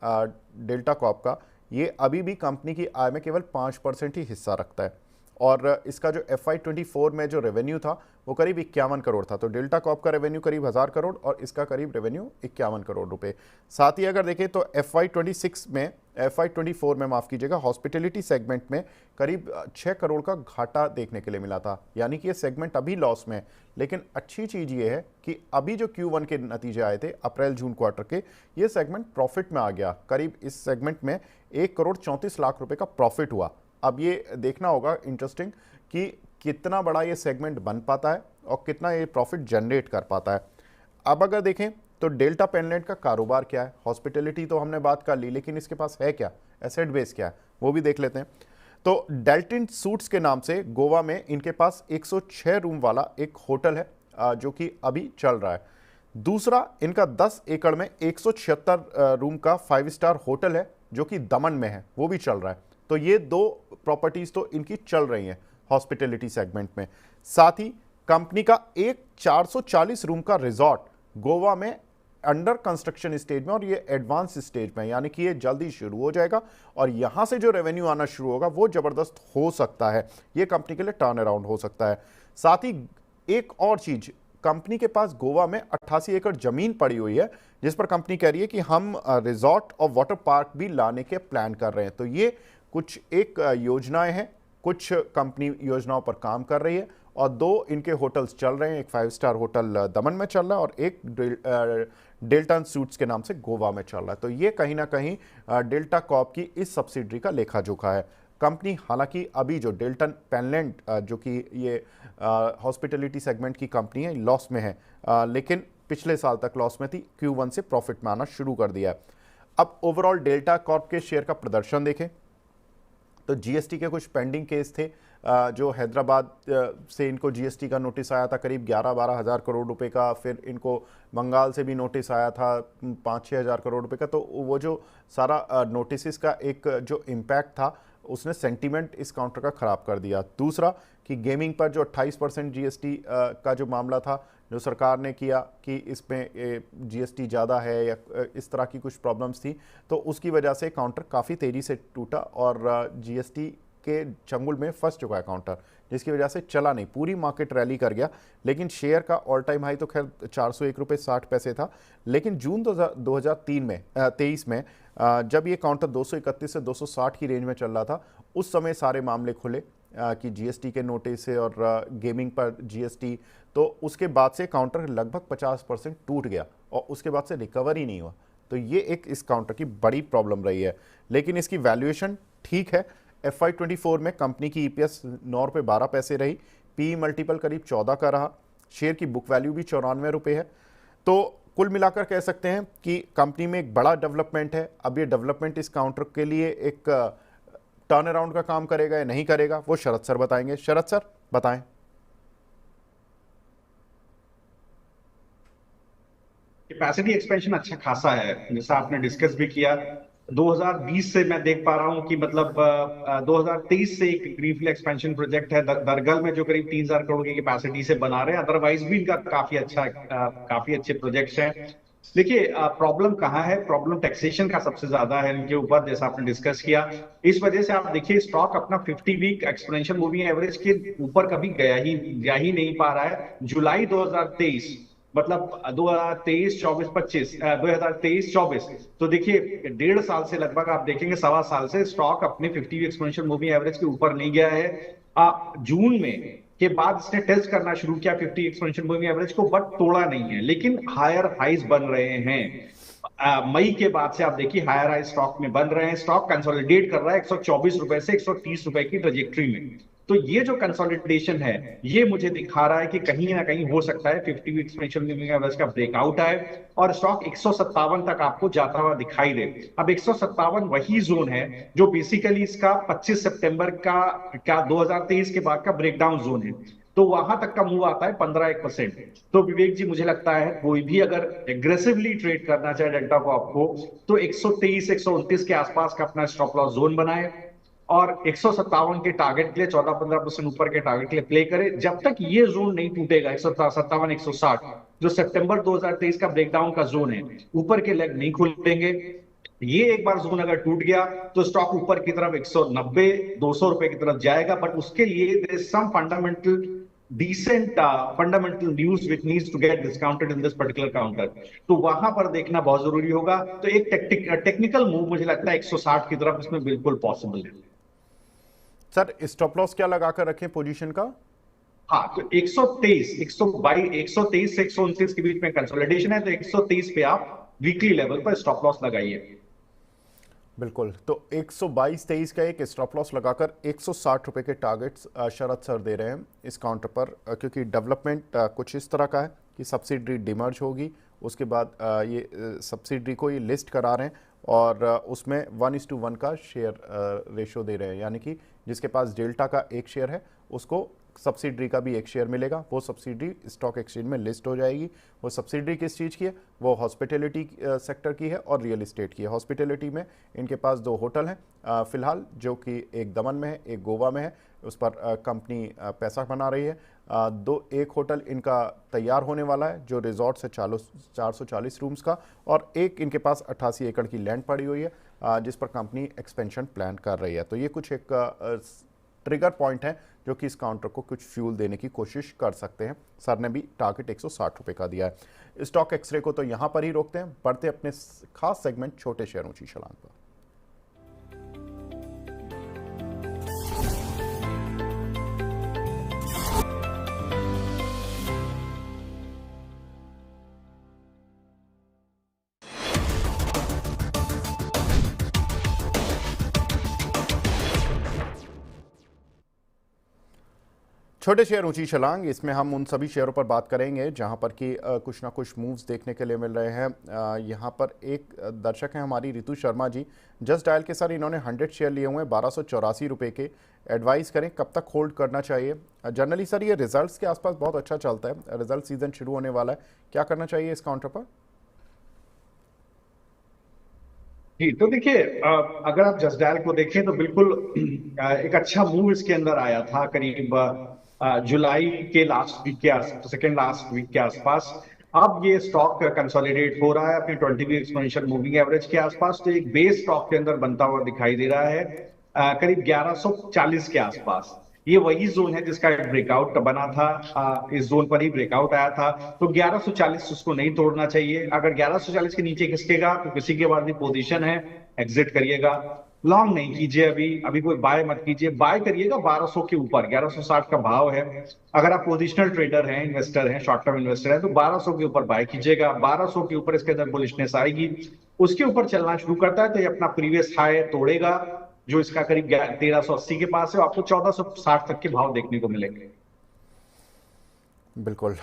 डेल्टा कॉर्प का, ये अभी भी कंपनी की आय में केवल 5% ही हिस्सा रखता है, और इसका जो FY24 में जो रेवेन्यू था वो करीब 51 करोड़ था। तो डेल्टा कॉर्प का रेवेन्यू करीब 1000 करोड़ और इसका करीब रेवेन्यू 51 करोड़ रुपए। साथ ही अगर देखें तो FY24 में माफ़ कीजिएगा, हॉस्पिटैलिटी सेगमेंट में करीब 6 करोड़ का घाटा देखने के लिए मिला था, यानी कि ये सेगमेंट अभी लॉस में है। लेकिन अच्छी चीज़ ये है कि अभी जो Q1 के नतीजे आए थे अप्रैल जून क्वार्टर के, ये सेगमेंट प्रॉफिट में आ गया। करीब इस सेगमेंट में 1 करोड़ 34 लाख रुपए का प्रॉफिट हुआ। अब ये देखना होगा इंटरेस्टिंग कि कितना बड़ा ये सेगमेंट बन पाता है और कितना ये प्रॉफिट जनरेट कर पाता है। अब अगर देखें तो डेल्टा पेनलैंड का कारोबार क्या है, हॉस्पिटैलिटी तो हमने बात कर ली, लेकिन इसके पास है क्या, एसेट बेस क्या है, वो भी देख लेते हैं। तो डेल्टिन सूट्स के नाम से गोवा में इनके पास 106 रूम वाला एक होटल है, जो कि अभी चल रहा है। दूसरा, इनका 10 एकड़ में 176 रूम का 5 स्टार होटल है, जो कि दमन में है, वो भी चल रहा है। तो ये 2 प्रॉपर्टीज तो इनकी चल रही हैं हॉस्पिटैलिटी सेगमेंट में। साथ ही कंपनी का एक 440 रूम का रिजॉर्ट गोवा में अंडर कंस्ट्रक्शन स्टेज में, और ये एडवांस स्टेज में, यानी कि ये जल्दी शुरू हो जाएगा और यहां से जो रेवेन्यू आना शुरू होगा वो जबरदस्त हो सकता है। ये कंपनी के लिए टर्न अराउंड हो सकता है। साथ ही एक और चीज, कंपनी के पास गोवा में 88 एकड़ जमीन पड़ी हुई है, जिस पर कंपनी कह रही है कि हम रिजॉर्ट और वाटर पार्क भी लाने के प्लान कर रहे हैं। तो ये कुछ एक योजनाएं हैं, कुछ कंपनी योजनाओं पर काम कर रही है, और 2 इनके होटल्स चल रहे हैं। एक 5 स्टार होटल दमन में चल रहा है और एक डेल्टन सूट्स के नाम से गोवा में चल रहा है। तो ये कहीं ना कहीं डेल्टा कॉर्प की इस सब्सिडरी का लेखा जोखा है। कंपनी हालांकि अभी जो डेल्टन पेनलैंड जो कि ये हॉस्पिटलिटी सेगमेंट की कंपनी है, लॉस में है, लेकिन पिछले साल तक लॉस में थी, Q1 से प्रॉफिट में आना शुरू कर दिया है। अब ओवरऑल डेल्टा कॉर्प के शेयर का प्रदर्शन देखें तो जीएसटी के कुछ पेंडिंग केस थे, जो हैदराबाद से इनको जीएसटी का नोटिस आया था करीब 11-12 हज़ार करोड़ रुपए का, फिर इनको बंगाल से भी नोटिस आया था 5-6 हज़ार करोड़ रुपए का। तो वो जो सारा नोटिस का एक जो इम्पैक्ट था, उसने सेंटीमेंट इस काउंटर का ख़राब कर दिया। दूसरा कि गेमिंग पर जो 28% जीएसटी का जो मामला था, जो सरकार ने किया कि इसमें जीएसटी ज़्यादा है या इस तरह की कुछ प्रॉब्लम्स थी, तो उसकी वजह से काउंटर काफ़ी तेज़ी से टूटा और जीएसटी के चंगुल में फंस चुका है काउंटर, जिसकी वजह से चला नहीं। पूरी मार्केट रैली कर गया, लेकिन शेयर का ऑल टाइम हाई तो खैर 401 रुपये 60 पैसे था। लेकिन जून 2023 में जब ये काउंटर 231 से 260 की रेंज में चल रहा था, उस समय सारे मामले खुले कि जीएसटी के नोटिस से और गेमिंग पर जीएसटी, तो उसके बाद से काउंटर लगभग 50% टूट गया और उसके बाद से रिकवर ही नहीं हुआ। तो ये एक इस काउंटर की बड़ी प्रॉब्लम रही है। लेकिन इसकी वैल्यूएशन ठीक है। FY24 में कंपनी की EPS 9 रुपये 12 पैसे रही, PE मल्टीपल करीब 14 का रहा, शेयर की बुक वैल्यू भी 94 रुपये है। तो कुल मिलाकर कह सकते हैं कि कंपनी में एक बड़ा डेवलपमेंट है। अब ये डेवलपमेंट इस काउंटर के लिए एक टर्न अराउंड का काम करेगा या नहीं करेगा, वो शरद सर बताएंगे। शरद सर बताएं। कैपेसिटी एक्सपेंशन अच्छा खासा है, जैसा आपने डिस्कस भी किया। 2020 से मैं देख पा रहा हूं कि मतलब 2023 से एक ग्रीनफील्ड एक्सपेंशन प्रोजेक्ट है दरगल में, जो करीब 3000 करोड़ की कैपेसिटी से बना रहे हैं। अदरवाइज भी इनका काफी अच्छे प्रोजेक्ट्स हैं। देखिए प्रॉब्लम कहाँ है, प्रॉब्लम टैक्सेशन का सबसे ज्यादा है इनके ऊपर, जैसा आपने डिस्कस किया। इस वजह से आप देखिए स्टॉक अपना 50 वीक एक्सपोनेंशियल मूविंग एवरेज के ऊपर कभी जा ही नहीं पा रहा है। जुलाई 2023 मतलब 2023-24 तो देखिए 1.5 साल से लगभग आप देखेंगे 1.25 साल से स्टॉक अपने 50 एक्सपोनेंशियल मूविंग एवरेज के ऊपर नहीं गया है। जून में के बाद इसने टेस्ट करना शुरू किया 50 एक्सपोनेंशियल मूविंग एवरेज को, बट तोड़ा नहीं है, लेकिन हायर हाइज बन रहे हैं। मई के बाद से आप देखिए हायर हाई स्टॉक में बन रहे हैं। स्टॉक कंसोलिडेट कर रहा है 124 रुपए से 130 रुपए की ट्रेजेक्टरी में। तो ये जो कंसोलिडेशन है, ये मुझे दिखा रहा है कि कहीं ना कहीं हो सकता है 50 एक्सपोनेंशियल मूविंग एवरेज का ब्रेकआउट आए और स्टॉक 157 तक आपको जाता हुआ दिखाई दे। अब 157 वही जोन है जो बेसिकली इसका 25 सितंबर का 2023 के बाद का ब्रेकडाउन जोन है। तो वहां तक का मूव आता है 15-1%। तो विवेक जी मुझे लगता है कोई भी अगर एग्रेसिवली ट्रेड करना चाहे डेल्टा को आपको, तो 123-129 के आसपास का अपना स्टॉप लॉस जोन बनाए और 157 के टारगेट के लिए 14-15% ऊपर के टारगेट के लिए प्ले करे। जब तक ये जोन नहीं टूटेगा 157-160, जो सितंबर 2023 का ब्रेकडाउन का जोन है, ऊपर के लेग नहीं खुलेंगे। ये एक बार जोन अगर टूट गया तो स्टॉक ऊपर की तरफ 190-200 रुपए की तरफ जाएगा, बट उसके लिए there is some fundamental decent fundamental news which needs to get discounted in this particular counter। तो वहां पर देखना बहुत जरूरी होगा। तो एक टेक्निकल मूव मुझे लगता है 160 की तरफ इसमें बिल्कुल पॉसिबल है। सर स्टॉप लॉस क्या लगाकर रखें पोजीशन का? हाँ, तो 123 से 129 के बीच में कंसोलिडेशन है, तो 123 पे आप वीकली लेवल पर स्टॉप लॉस लगाइए। बिल्कुल। तो 122-23 का एक स्टॉप लॉस लगाकर 160 रुपए के टारगेट्स शरद सर दे रहे हैं इस काउंटर पर, क्योंकि डेवलपमेंट कुछ इस तरह का है कि सब्सिडरी डिमर्ज होगी, उसके बाद ये सब्सिडरी को ये लिस्ट करा रहे हैं और उसमें 1:1 का शेयर रेशो दे रहे हैं, यानी कि जिसके पास डेल्टा का एक शेयर है उसको सब्सिडरी का भी एक शेयर मिलेगा। वो सब्सिडरी स्टॉक एक्सचेंज में लिस्ट हो जाएगी। वो सब्सिडरी किस चीज़ की है? वो हॉस्पिटैलिटी सेक्टर की है और रियल एस्टेट की है। हॉस्पिटैलिटी में इनके पास 2 होटल हैं फ़िलहाल, जो कि एक दमन में है, एक गोवा में है। उस पर कंपनी पैसा बना रही है। एक होटल इनका तैयार होने वाला है जो रिजॉर्ट से 440 रूम्स का, और एक इनके पास 88 एकड़ की लैंड पड़ी हुई है जिस पर कंपनी एक्सपेंशन प्लान कर रही है। तो ये कुछ एक ट्रिगर पॉइंट है जो कि इस काउंटर को कुछ फ्यूल देने की कोशिश कर सकते हैं। सर ने भी टारगेट 160 रुपये का दिया है। स्टॉक एक्सरे को तो यहाँ पर ही रोकते हैं, बढ़ते अपने खास सेगमेंट छोटे शेयर ऊंची छलांग पर। छोटे शेयर ऊंची छलांग, इसमें हम उन सभी शेयरों पर बात करेंगे जहां पर कि कुछ ना कुछ मूव्स देखने के लिए मिल रहे हैं। यहां पर एक दर्शक हैं हमारी रितु शर्मा जी, जस्ट डायल के सर इन्होंने 100 शेयर लिए हुए हैं 1284 रुपये के। एडवाइस करें कब तक होल्ड करना चाहिए? जनरली सर ये रिजल्ट्स के आसपास बहुत अच्छा चलता है, रिजल्ट सीजन शुरू होने वाला है, क्या करना चाहिए इस काउंटर पर? जी, तो देखिए, अगर आप जस्ट डायल को देखें तो बिल्कुल एक अच्छा मूव इसके अंदर आया था करीब जुलाई के लास्ट वीक के सेकेंड लास्ट वीक के आसपास। अब ये स्टॉक कंसोलिडेट हो रहा है अपने 20 वीक एक्सपोनेंशियल मूविंग एवरेज के आसपास, तो एक बेस स्टॉक के अंदर बनता हुआ दिखाई दे रहा है करीब 1140 के आसपास। ये वही जोन है जिसका ब्रेकआउट बना था, इस जोन पर ही ब्रेकआउट आया था, तो 1140 उसको नहीं तोड़ना चाहिए। अगर 1140 के नीचे खिसकेगा तो किसी के बाद भी पोजीशन है, एग्जिट करिएगा। लॉन्ग नहीं कीजिए, अभी कोई बाय मत कीजिए, बाय करिएगा 1200 के ऊपर। 1160 का भाव है, अगर आप पोजिशनल ट्रेडर हैं, इन्वेस्टर हैं, शॉर्ट टर्म इन्वेस्टर हैं, तो 1200 के ऊपर बाय कीजिएगा। 1200 के ऊपर इसके अंदर बुलिशनेस आएगी, उसके ऊपर चलना शुरू करता है तो ये अपना प्रीवियस हाई तोड़ेगा जो इसका करीब 1380 के पास है, आपको 1460 तक के भाव देखने को मिलेंगे। बिल्कुल,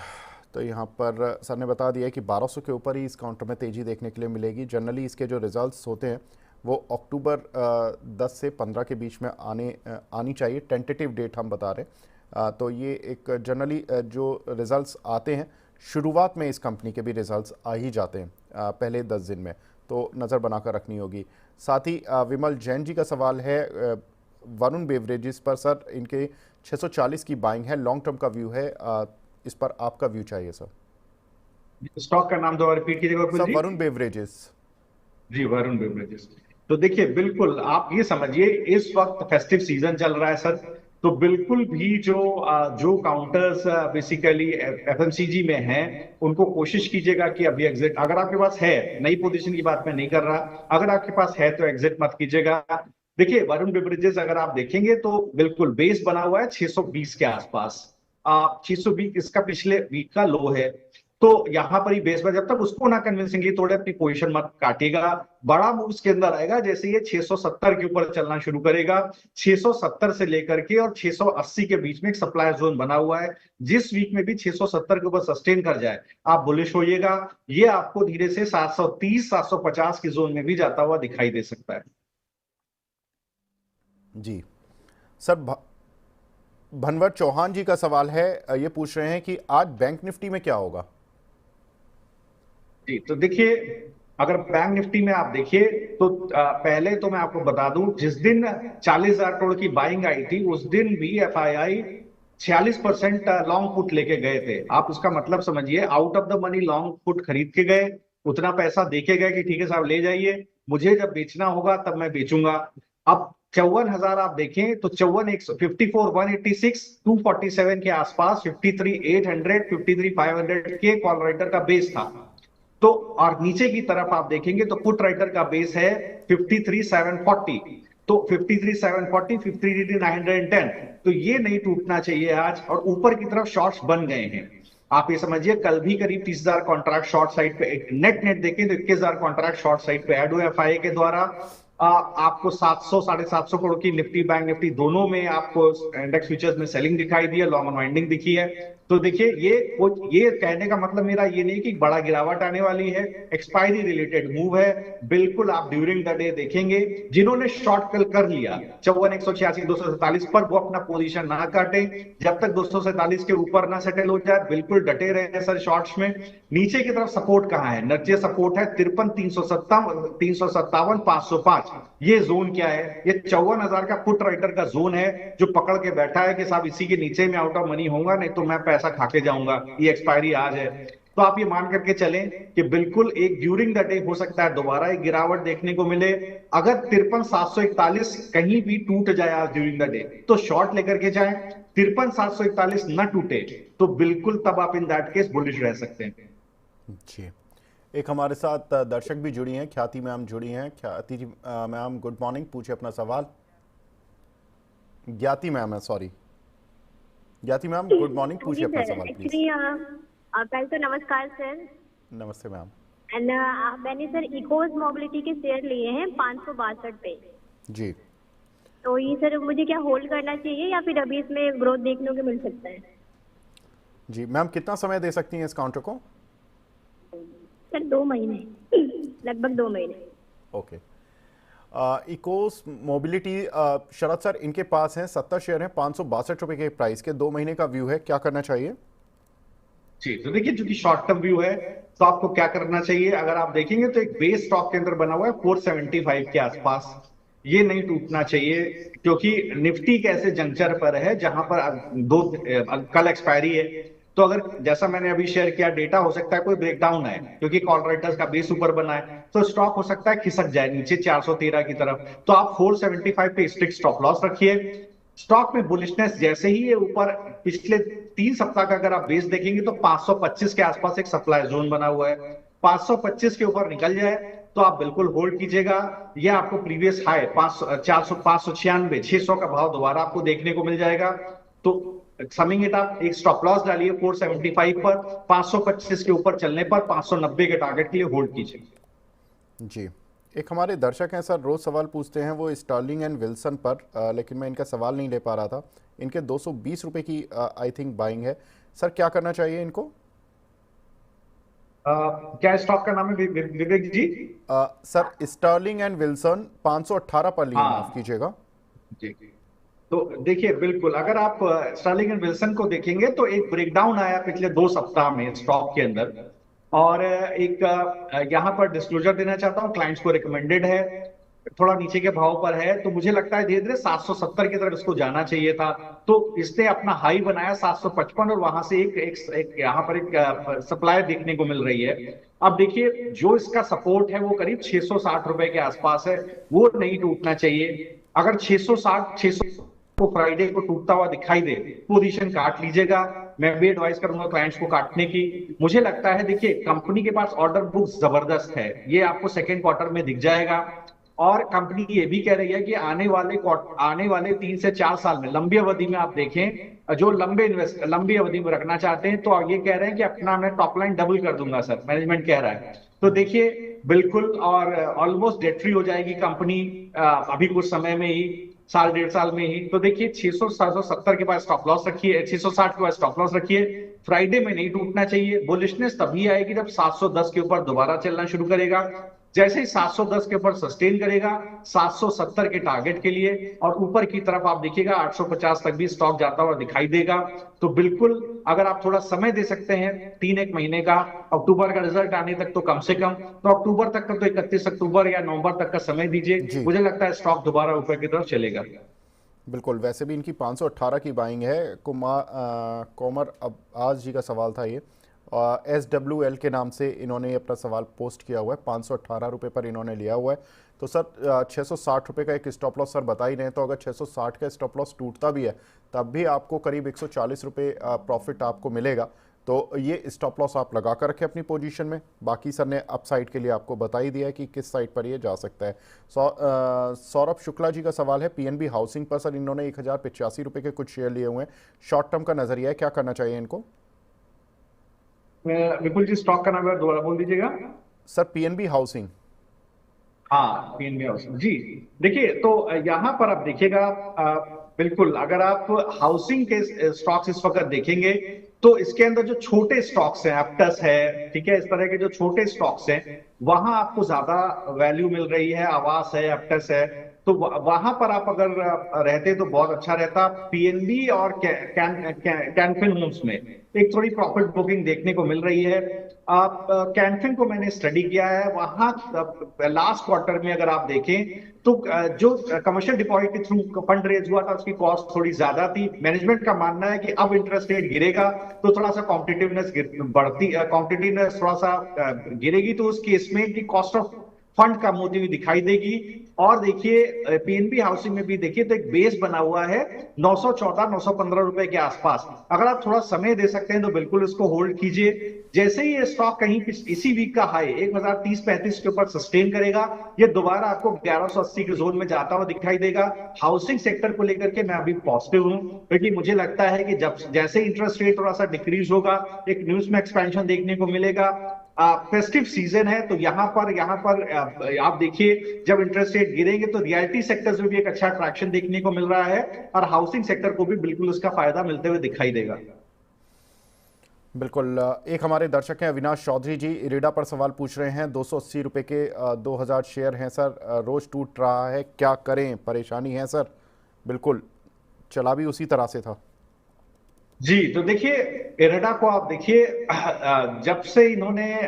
तो यहाँ पर सर ने बता दिया कि 1200 के ऊपर ही इस काउंटर में तेज़ी देखने के लिए मिलेगी। जनरली इसके जो रिजल्ट्स होते हैं वो अक्टूबर 10 से 15 के बीच में आनी चाहिए, टेंटेटिव डेट हम बता रहे हैं। तो ये एक जनरली जो रिजल्ट्स आते हैं, शुरुआत में इस कंपनी के भी रिजल्ट्स आ ही जाते हैं पहले 10 दिन में, तो नज़र बनाकर रखनी होगी। साथ ही विमल जैन जी का सवाल है वरुण बेवरेजेस पर। सर इनके 640 की बाइंग है, लॉन्ग टर्म का व्यू है, इस पर आपका व्यू चाहिए सर। स्टॉक का नाम दोबारा रिपीट कीजिएगा सर। वरुण बेवरेजेस जी, वरुण बेवरेजेस। तो देखिए, बिल्कुल आप ये समझिए इस वक्त फेस्टिव सीजन चल रहा है सर, तो बिल्कुल भी जो काउंटर्स बेसिकली एफएमसीजी में हैं उनको कोशिश कीजिएगा कि अभी एग्जिट, अगर आपके पास है, नई पोजीशन की बात मैं नहीं कर रहा, अगर आपके पास है तो एग्जिट मत कीजिएगा। देखिए, वरुण बेवरेजेस अगर आप देखेंगे तो बिल्कुल बेस बना हुआ है 620 के आसपास। 620 इसका पिछले वीक का लो है, तो यहां पर ही बेस पर जब तक उसको ना कन्विंसिंगली तोड़े अपनी पोजीशन मत काटिएगा। बड़ा मूव के अंदर आएगा जैसे ये 670 के ऊपर चलना शुरू करेगा। 670 से लेकर के और 680 के बीच में एक सप्लाई जोन बना हुआ है, जिस वीक में भी 670 के ऊपर सस्टेन कर जाए आप बुलिश होइएगा। ये आपको धीरे से 730 750 की जोन में भी जाता हुआ दिखाई दे सकता है। जी सर, भनवर चौहान जी का सवाल है, ये पूछ रहे हैं कि आज बैंक निफ्टी में क्या होगा? जी, तो देखिए, अगर बैंक निफ्टी में आप देखिए तो पहले तो मैं आपको बता दूं, जिस दिन 40,000 करोड़ की बाइंग आई थी उस दिन भी एफआईआई 46% लॉन्ग पुट लेके गए थे। आप उसका मतलब समझिए, out of the money long put खरीद के गए, उतना पैसा देके गए कि ठीक है साहब ले जाइए, मुझे जब बेचना होगा तब मैं बेचूंगा। अब 54,000 आप देखें तो 54 186 247 के आसपास 53,800 53,500 के कॉल राइटर का बेस था। तो और नीचे की तरफ आप देखेंगे तो पुट राइटर का बेस है 53,740, तो 53,740 53,910, तो ये नहीं टूटना चाहिए आज। और ऊपर की तरफ शॉर्ट्स बन गए हैं, आप ये समझिए कल भी करीब 30,000 कॉन्ट्रैक्ट शॉर्ट साइड पे, नेट देखें तो 21,000 कॉन्ट्रैक्ट शॉर्ट साइड पे ऐड हुए एफआईए के द्वारा। आपको 700 750 करोड़ की निफ्टी बैंक निफ्टी दोनों में आपको इंडेक्स फ्यूचर्स में सेलिंग दिखाई दी है, लॉन्ग अनवाइंडिंग दिखी है। तो देखिए, ये कहने का मतलब मेरा ये नहीं कि बड़ा गिरावट आने वाली है, एक्सपायरी रिलेटेड मूव है। बिल्कुल आप ड्यूरिंग द डे देखेंगे, जिन्होंने शॉर्ट कल कर लिया 54 186 247 पर, वो अपना पोजीशन ना काटे जब तक 247 के ऊपर ना सेटल हो जाए, बिल्कुल डटे रहे सर शॉर्ट्स में। नीचे की तरफ सपोर्ट कहां है? नीचे सपोर्ट है 53 357 357 505, ये जोन क्या है? ये 54,000 का पुट राइटर का जोन है, जो पकड़ के बैठा है कि साहब इसी के नीचे में आउट ऑफ मनी होऊंगा, नहीं तो मैं पैसा खा के जाऊंगा, ये एक्सपायरी आज है। तो आप ये मान करके चलें कि बिल्कुल एक ड्यूरिंग द डे हो सकता है दोबारा एक गिरावट देखने को मिले। अगर 53,741 कहीं भी टूट जाए आज ड्यूरिंग द डे, तो शॉर्ट लेकर के जाएं। 53,741 न टूटे तो बिल्कुल तब आप इन दैट केस बुलिश रह सकते हैं। जी, एक हमारे साथ दर्शक भी जुड़ी हैं, ख्याति मैम जुड़ी हैं। ख्याति जी मैम गुड मॉर्निंग, पूछे अपना सवाल। ज्ञाति मैम है, सॉरी, ज्ञाति मैम गुड मॉर्निंग, पूछिए अपना सवाल प्लीज। एक्चुअली पहले तो नमस्कार सर। नमस्ते मैम। एंड मैंने सर इकोज मोबिलिटी के शेयर लिए हैं 562 पे। जी, तो ये सर मुझे क्या होल्ड करना चाहिए या फिर अभी इसमें ग्रोथ देखने को मिल सकता है? जी मैम, कितना समय दे सकती हैं इस काउंटर को? सर 2 महीने लगभग 2 महीने। ओके, इकोस मोबिलिटी, शरद सर इनके पास हैं 70 शेयर हैं 562 रुपए के प्राइस के, 2 महीने का व्यू है, क्या करना चाहिए? जी, तो देखिए चूंकि शॉर्ट टर्म व्यू है तो आपको क्या करना चाहिए, अगर आप देखेंगे तो एक बेस स्टॉक के अंदर बना हुआ है 475 के आसपास, ये नहीं टूटना चाहिए, क्योंकि निफ्टी के ऐसे जंक्चर पर है जहां पर कल एक्सपायरी है। तो अगर जैसा मैंने अभी शेयर किया डेटा, हो सकता है कोई ब्रेकडाउन है, क्योंकि कॉल राइटर्स का बेस ऊपर बना है, तो स्टॉक हो सकता है खिसक जाए नीचे 413 की तरफ। तो आप 475 पे स्ट्रिक्ट स्टॉप लॉस रखिए। स्टॉक में बुलिशनेस जैसे ही ये ऊपर, पिछले 3 सप्ताह का अगर आप बेस देखेंगे तो 525 के आसपास एक सप्लाई जोन बना हुआ है, 525 के ऊपर निकल जाए तो आप बिल्कुल होल्ड कीजिएगा। ये आपको प्रीवियस हाई 596 600 का भाव दोबारा आपको देखने को मिल जाएगा। तो समिंग इट अप, एक स्टॉप लॉस डालिए 475 पर, 525 के ऊपर चलने पर 590 के टारगेट के लिए होल्ड कीजिए। जी, एक हमारे दर्शक हैं सर, रोज सवाल पूछते हैं वो स्टर्लिंग एंड विल्सन पर, लेकिन मैं इनका सवाल नहीं ले पा रहा था। इनके 220 रुपए की आई थिंक बाइंग है सर, क्या करना चाहिए इनको? क्या स्टॉक का नाम है विवेक ji? Sir Stirling and Wilson 518 पर लिए, माफ कीजिएगा जी। तो देखिए बिल्कुल, अगर आप स्टर्लिंग एंड विल्सन को देखेंगे तो एक ब्रेकडाउन आया पिछले 2 सप्ताह में स्टॉक के अंदर, और एक यहाँ पर डिस्क्लोजर देना चाहता हूँ, क्लाइंट्स को रिकमेंडेड है, थोड़ा नीचे के भाव पर है, तो मुझे लगता है धीरे धीरे 770 की तरफ इसको जाना चाहिए था। तो इसने अपना हाई बनाया 755, और वहां से एक यहाँ पर एक सप्लाई देखने को मिल रही है। अब देखिए जो इसका सपोर्ट है वो करीब 660 रुपए के आसपास है, वो नहीं टूटना चाहिए। अगर 660 को फ्राइडे को टूटता हुआ दिखाई दे, पोजीशन काट लीजिएगा। मैं भी एडवाइस करूंगा क्लाइंट्स को काटने की। मुझे लगता है देखिए कंपनी के पास ऑर्डर बुक जबरदस्त है, ये आपको सेकेंड क्वार्टर में दिख जाएगा, और कंपनी ये भी कह रही है कि आने वाले 3 से 4 साल में, लंबी अवधि में आप देखें, जो लंबी अवधि में रखना चाहते हैं, तो ये कह रहे हैं कि अपना मैं टॉप लाइन डबल कर दूंगा सर, मैनेजमेंट कह रहा है। तो देखिए बिल्कुल, और ऑलमोस्ट डेट फ्री हो जाएगी कंपनी अभी कुछ समय में ही, 1.5 साल में ही। तो देखिए 670 के पास स्टॉप लॉस रखिए, 660 के पास स्टॉप लॉस रखिए। फ्राइडे में नहीं टूटना चाहिए। बुलिशनेस तभी आएगी जब 710 के ऊपर दोबारा चलना शुरू करेगा। जैसे ही 710 के ऊपर सस्टेन करेगा 770 के टारगेट के लिए, और ऊपर की तरफ आप देखिएगा 850 तक भी स्टॉक जाता हुआ दिखाई देगा। तो बिल्कुल अगर आप थोड़ा समय दे सकते हैं 3-1 महीने का, अक्टूबर का रिजल्ट आने तक तो कम से कम, तो अक्टूबर तक का तो 31 अक्टूबर या नवंबर तक का समय दीजिए, मुझे लगता है स्टॉक दोबारा ऊपर की तरफ चलेगा। बिल्कुल, वैसे भी इनकी 518 की बाइंग है। कोमर अब आज जी का सवाल था ये, SWL के नाम से इन्होंने अपना सवाल पोस्ट किया हुआ है, 518 रुपये पर इन्होंने लिया हुआ है। तो सर 660 रुपये का एक स्टॉप लॉस सर बता ही रहे हैं, तो अगर 660 का स्टॉप लॉस टूटता भी है तब भी आपको करीब 140 रुपये प्रॉफिट आपको मिलेगा। तो ये स्टॉप लॉस आप लगा कर रखें अपनी पोजीशन में। बाकी सर ने अपसाइड के लिए आपको बता ही दिया है कि किस साइड पर ये जा सकता है। सौरभ शुक्ला जी का सवाल है PNB हाउसिंग पर, सर इन्होंने 1085 रुपये के कुछ शेयर लिए हुए हैं, शॉर्ट टर्म का नजरिया है, क्या करना चाहिए इनको? विपुल जी स्टॉक का नाम दोबारा बोल दीजिएगा सर। PNB housing. हाँ, PNB हाउसिंग जी। देखिए तो यहाँ पर आप देखिएगा, बिल्कुल अगर आप हाउसिंग के स्टॉक्स इस वक्त देखेंगे तो इसके अंदर जो छोटे स्टॉक्स हैं, एप्टस है, ठीक है, इस तरह के जो छोटे स्टॉक्स हैं वहां आपको ज्यादा वैल्यू मिल रही है। आवास है, एप्टस है, तो वहां पर आप अगर रहते तो बहुत अच्छा रहता। पीएनबी और कैनफिन होम्स में एक थोड़ी प्रॉफिट बुकिंग देखने को मिल रही है। आप कैनफिन को मैंने स्टडी किया है, वहां लास्ट क्वार्टर में अगर आप देखें तो जो कमर्शियल डिपॉजिट के थ्रू फंड रेज हुआ था उसकी कॉस्ट थोड़ी ज्यादा थी। मैनेजमेंट का मानना है कि अब इंटरेस्ट रेट गिरेगा तो थोड़ा सा कॉम्पिटिटिवनेस थोड़ा सा गिरेगी, तो उस केस में की कॉस्ट ऑफ फंड कम होती हुई दिखाई देगी। और देखिए पीएनबी हाउसिंग में भी देखिए तो एक बेस बना हुआ है 914-915 रुपए के आसपास। अगर आप थोड़ा समय दे सकते हैं तो बिल्कुल इसको होल्ड कीजिए। जैसे ही ये स्टॉक कहीं इसी वीक का हाई 1030-35 के ऊपर सस्टेन करेगा, ये दोबारा आपको 1180 के जोन में जाता हुआ दिखाई देगा। हाउसिंग सेक्टर को लेकर के मैं अभी पॉजिटिव हूं, क्योंकि मुझे लगता है कि जब जैसे इंटरेस्ट रेट थोड़ा सा डिक्रीज होगा, एक न्यूज में एक्सपेंशन देखने को मिलेगा। फेस्टिव सीजन है तो यहाँ पर आप देखिए जब इंटरेस्ट रेट गिरेंगे तो रियलिटी सेक्टर्स में भी एक अच्छा अट्रैक्शन देखने को मिल रहा है, और हाउसिंग सेक्टर को भी बिल्कुल उसका फायदा मिलते हुए दिखाई देगा। बिल्कुल। एक हमारे दर्शक हैं अविनाश चौधरी जी, इरिडा पर सवाल पूछ रहे हैं। 280 रुपए के 2000 शेयर हैं सर, रोज टूट रहा है, क्या करें, परेशानी है सर? बिल्कुल, चला भी उसी तरह से था जी। तो देखिए इरिडा को आप देखिए जब से इन्होंने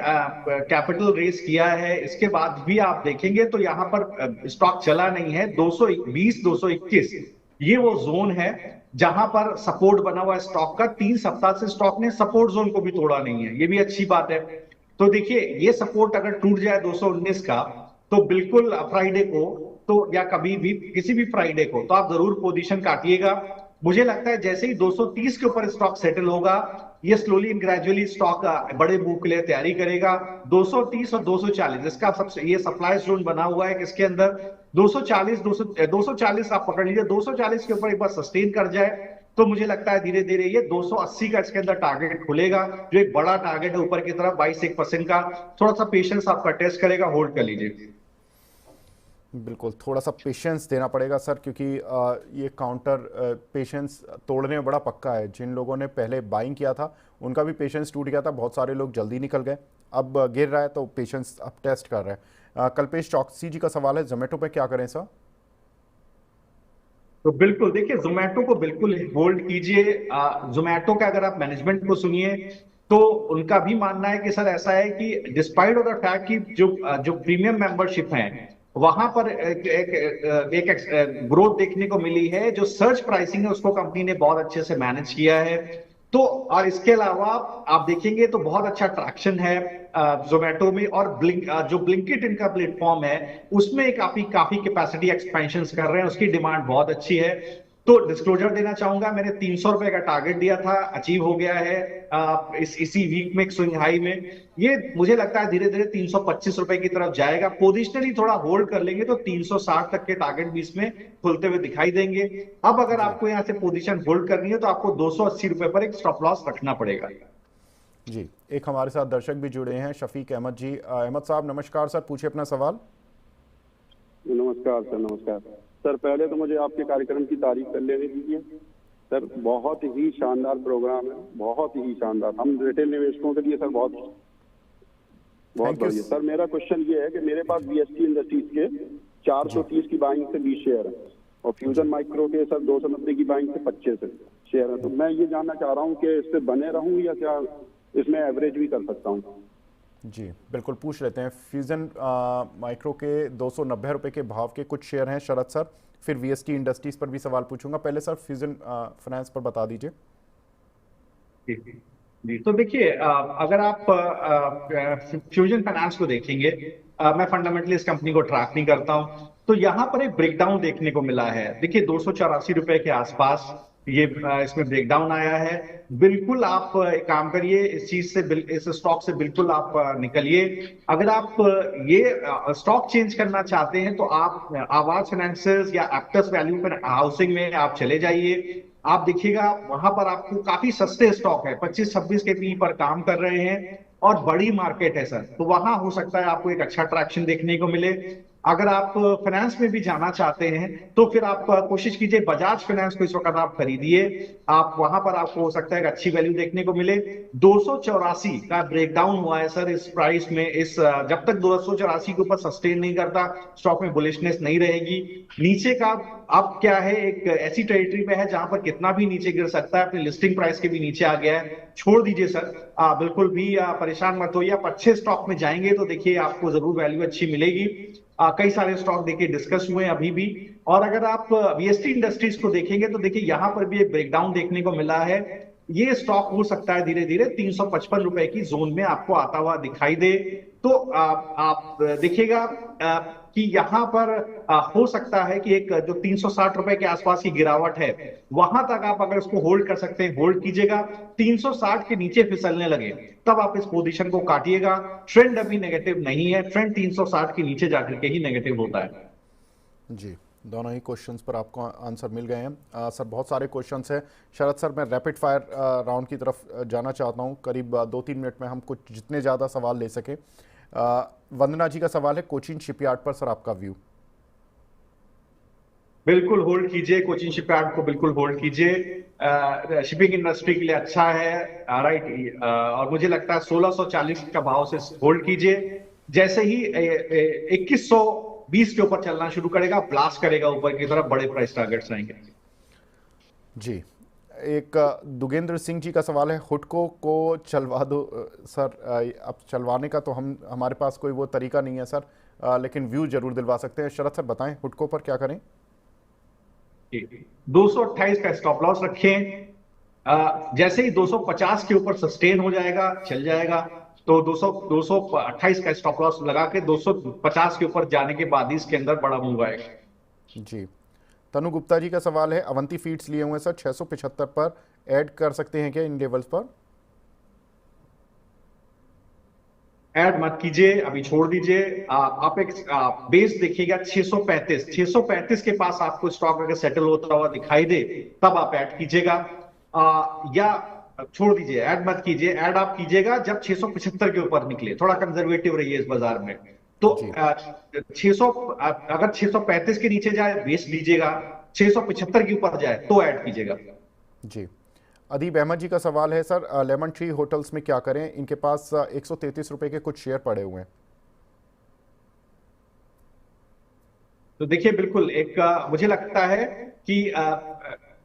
कैपिटल रेस किया है इसके बाद भी आप देखेंगे तो यहाँ पर स्टॉक चला नहीं है। 220-221 ये वो जोन है जहां पर सपोर्ट बना हुआ है स्टॉक का। 3 सप्ताह से स्टॉक ने सपोर्ट जोन को भी तोड़ा नहीं है, ये भी अच्छी बात है। तो देखिए ये सपोर्ट अगर टूट जाए 219 का तो बिल्कुल फ्राइडे को तो या कभी भी किसी भी फ्राइडे को तो आप जरूर पोजीशन काटिएगा। मुझे लगता है जैसे ही 230 के ऊपर स्टॉक सेटल होगा, ये स्लोली एंड ग्रेजुअली स्टॉक बड़े मूव के लिए तैयारी करेगा। 230 और 240 इसका सबसे ये सप्लाई जोन बना हुआ है, इसके अंदर 240 आप पकड़ लीजिए। 240 के ऊपर एक बार सस्टेन कर जाए तो मुझे लगता है धीरे धीरे ये 280 का इसके अंदर टारगेट खुलेगा, जो एक बड़ा टारगेट है ऊपर की तरफ 22-1% का। थोड़ा सा पेशेंस आपका टेस्ट करेगा, होल्ड कर लीजिए। बिल्कुल, थोड़ा सा पेशेंस देना पड़ेगा सर, क्योंकि ये काउंटर पेशेंस तोड़ने में बड़ा पक्का है। जिन लोगों ने पहले बाइंग किया था उनका भी पेशेंस टूट गया था, बहुत सारे लोग जल्दी निकल गए, अब गिर रहा है तो पेशेंस अब टेस्ट कर रहा है। कल्पेश चौकसी जी का सवाल है, जोमेटो पे क्या करें सर? तो बिल्कुल देखिए जोमेटो को बिल्कुल होल्ड कीजिए। जोमेटो का अगर आप मैनेजमेंट को सुनिए तो उनका भी मानना है कि सर ऐसा है कि डिस्पाइट ऑफ द फैक्ट कि जो प्रीमियम मेंबरशिप है वहां पर एक ग्रोथ देखने को मिली है। जो सर्च प्राइसिंग है उसको कंपनी ने बहुत अच्छे से मैनेज किया है। तो और इसके अलावा आप देखेंगे तो बहुत अच्छा ट्रैक्शन है जोमेटो में। और जो ब्लिंकिट इनका प्लेटफॉर्म है उसमें काफी कैपेसिटी एक्सपेंशन कर रहे हैं, उसकी डिमांड बहुत अच्छी है। तो डिस्क्लोजर देना चाहूंगा, मैंने 300 रुपए का टारगेट दिया था, अचीव हो गया है इसी वीक में स्विंग हाई में। ये मुझे लगता है धीरे धीरे 325 रुपए की तरफ जाएगा। पोजिशनली थोड़ा होल्ड कर लेंगे तो 360 तक के टारगेट भी इसमें खुलते हुए दिखाई देंगे। अब अगर आपको यहाँ से पोजीशन होल्ड करनी है तो आपको 280 रुपए पर एक स्टॉप लॉस रखना पड़ेगा। जी, एक हमारे साथ दर्शक भी जुड़े हैं, शफीक अहमद जी। अहमद साहब नमस्कार सर, पूछिए अपना सवाल। नमस्कार सर। नमस्कार सर, पहले तो मुझे आपके कार्यक्रम की तारीफ कर लेने दीजिए सर, बहुत ही शानदार प्रोग्राम है, बहुत ही शानदार। हम रिटेल निवेशकों के लिए सर बहुत बढ़िया। सर मेरा क्वेश्चन ये है कि मेरे पास वीएसटी इंडस्ट्रीज के 430 की बाइंग से 20 शेयर है और फ्यूजन माइक्रो के सर 290 की बाइंग से 25 शेयर है। तो मैं ये जानना चाह रहा हूँ कि इस पे बने रहूं या क्या इसमें एवरेज भी कर सकता हूँ? जी बिल्कुल, पूछ लेते हैं। फ्यूजन माइक्रो के 290 रुपए के भाव के कुछ शेयर हैं शरद सर, फिर वीएसटी इंडस्ट्रीज पर भी सवाल पूछूंगा। पहले सर फ्यूजन फाइनेंस पर बता दीजिए। जी तो देखिए अगर आप फ्यूजन फाइनेंस को देखेंगे, मैं फंडामेंटली इस कंपनी को ट्रैक नहीं करता हूं, तो यहाँ पर एक ब्रेकडाउन देखने को मिला है। देखिए 284 रुपए के आसपास ये इसमें ब्रेकडाउन आया है। बिल्कुल आप एक काम करिए, इस स्टॉक से बिल्कुल आप निकलिए। अगर आप ये स्टॉक चेंज करना चाहते हैं तो आप आवाज फाइनेंसियर्स या एप्टस वैल्यू पर हाउसिंग में आप चले जाइए। आप देखिएगा वहां पर आपको काफी सस्ते स्टॉक है, 25-26 के पी पर काम कर रहे हैं और बड़ी मार्केट है सर, तो वहां हो सकता है आपको एक अच्छा ट्रैक्शन देखने को मिले। अगर आप फाइनेंस में भी जाना चाहते हैं तो फिर आप कोशिश कीजिए बजाज फाइनेंस को इस वक्त आप खरीदिए। आप वहां पर आपको हो सकता है कि अच्छी वैल्यू देखने को मिले। 284 का ब्रेकडाउन हुआ है सर इस प्राइस में। जब तक 284 के ऊपर सस्टेन नहीं करता स्टॉक में बुलिशनेस नहीं रहेगी। नीचे का अब क्या है, एक ऐसी टेरिटरी में है जहां पर कितना भी नीचे गिर सकता है, अपने लिस्टिंग प्राइस के भी नीचे आ गया है। छोड़ दीजिए सर, बिल्कुल भी परेशान मत होइए। आप अच्छे स्टॉक में जाएंगे तो देखिए आपको जरूर वैल्यू अच्छी मिलेगी। कई सारे स्टॉक देखिए डिस्कस हुए अभी भी। और अगर आप वीएसटी इंडस्ट्रीज को देखेंगे तो देखिए यहां पर भी एक ब्रेकडाउन देखने को मिला है। ये स्टॉक हो सकता है धीरे धीरे 355 रुपए की जोन में आपको आता हुआ दिखाई दे। तो आप देखिएगा कि यहां पर हो सकता है कि एक जो 360 रुपए के आसपास की गिरावट है वहां तक आप अगर इसको होल्ड कर सकते हैं होल्ड कीजिएगा। 360 के नीचे फिसलने लगे तब आप इस पोजीशन को काटिएगा। ट्रेंड अभी नेगेटिव नहीं है, ट्रेंड 360 के नीचे जाकर के ही नेगेटिव होता है। जी, दोनों ही क्वेश्चंस पर आपको आंसर मिल गए हैं। सर बहुत सारे क्वेश्चंस हैं। शरद सर मैं रैपिड फायर राउंड की तरफ जाना चाहता हूं। करीब 2-3 मिनट में हम कुछ जितने ज़्यादा सवाल ले सकें। वंदना जी का सवाल है कोचीन शिपयार्ड पर, सर आपका व्यू। बिल्कुल होल्ड कीजिए, कोचीन शिपयार्ड को बिल्कुल होल्ड कीजिए। शिपिंग इंडस्ट्री के लिए अच्छा है, राइट। और मुझे लगता है 1640 का भाव से होल्ड कीजिए। जैसे ही 2120 के ऊपर चलना शुरू करेगा, ब्लास्ट करेगा ऊपर की तरफ, बड़े प्राइस टारगेट्स आएंगे। जी, एक दुगेंद्र सिंह जी का सवाल है हुडको को चलवा दो सर। अब चलवाने का तो हमारे पास कोई वो तरीका नहीं है सर, लेकिन व्यू जरूर दिलवा सकते हैं। शरद सर बताएं हुडको पर क्या करें। 228 का स्टॉप लॉस रखें। जैसे ही 250 के ऊपर सस्टेन हो जाएगा, चल जाएगा, तो 228 का स्टॉप लॉस लगा के 250 के ऊपर जाने के बाद ही इसके अंदर बड़ा मूव आएगा। जी, तनु गुप्ता जी का सवाल है अवंती फीड्स लिए हुए सर 675 पर ऐड कर सकते हैं क्या इन लेवल्स पर। ऐड मत कीजिए, अभी छोड़ दीजिए। आप एक बेस देखिएगा 635 के पास आपको स्टॉक अगर सेटल होता हुआ दिखाई दे तब आप ऐड कीजिएगा, या छोड़ दीजिए, ऐड मत कीजिए। ऐड आप कीजिएगा जब 675 के ऊपर निकले। थोड़ा कंजर्वेटिव रहिए इस बाजार में। तो 600 अगर 635 के नीचे जाए बेस लीजिएगा, 675 के ऊपर जाए तो ऐड कीजिएगा। जी, अदीब अहमद जी का सवाल है सर लेमन ट्री होटल्स में क्या करें, इनके पास 133 रुपए के कुछ शेयर पड़े हुए हैं। तो देखिए बिल्कुल एक मुझे लगता है कि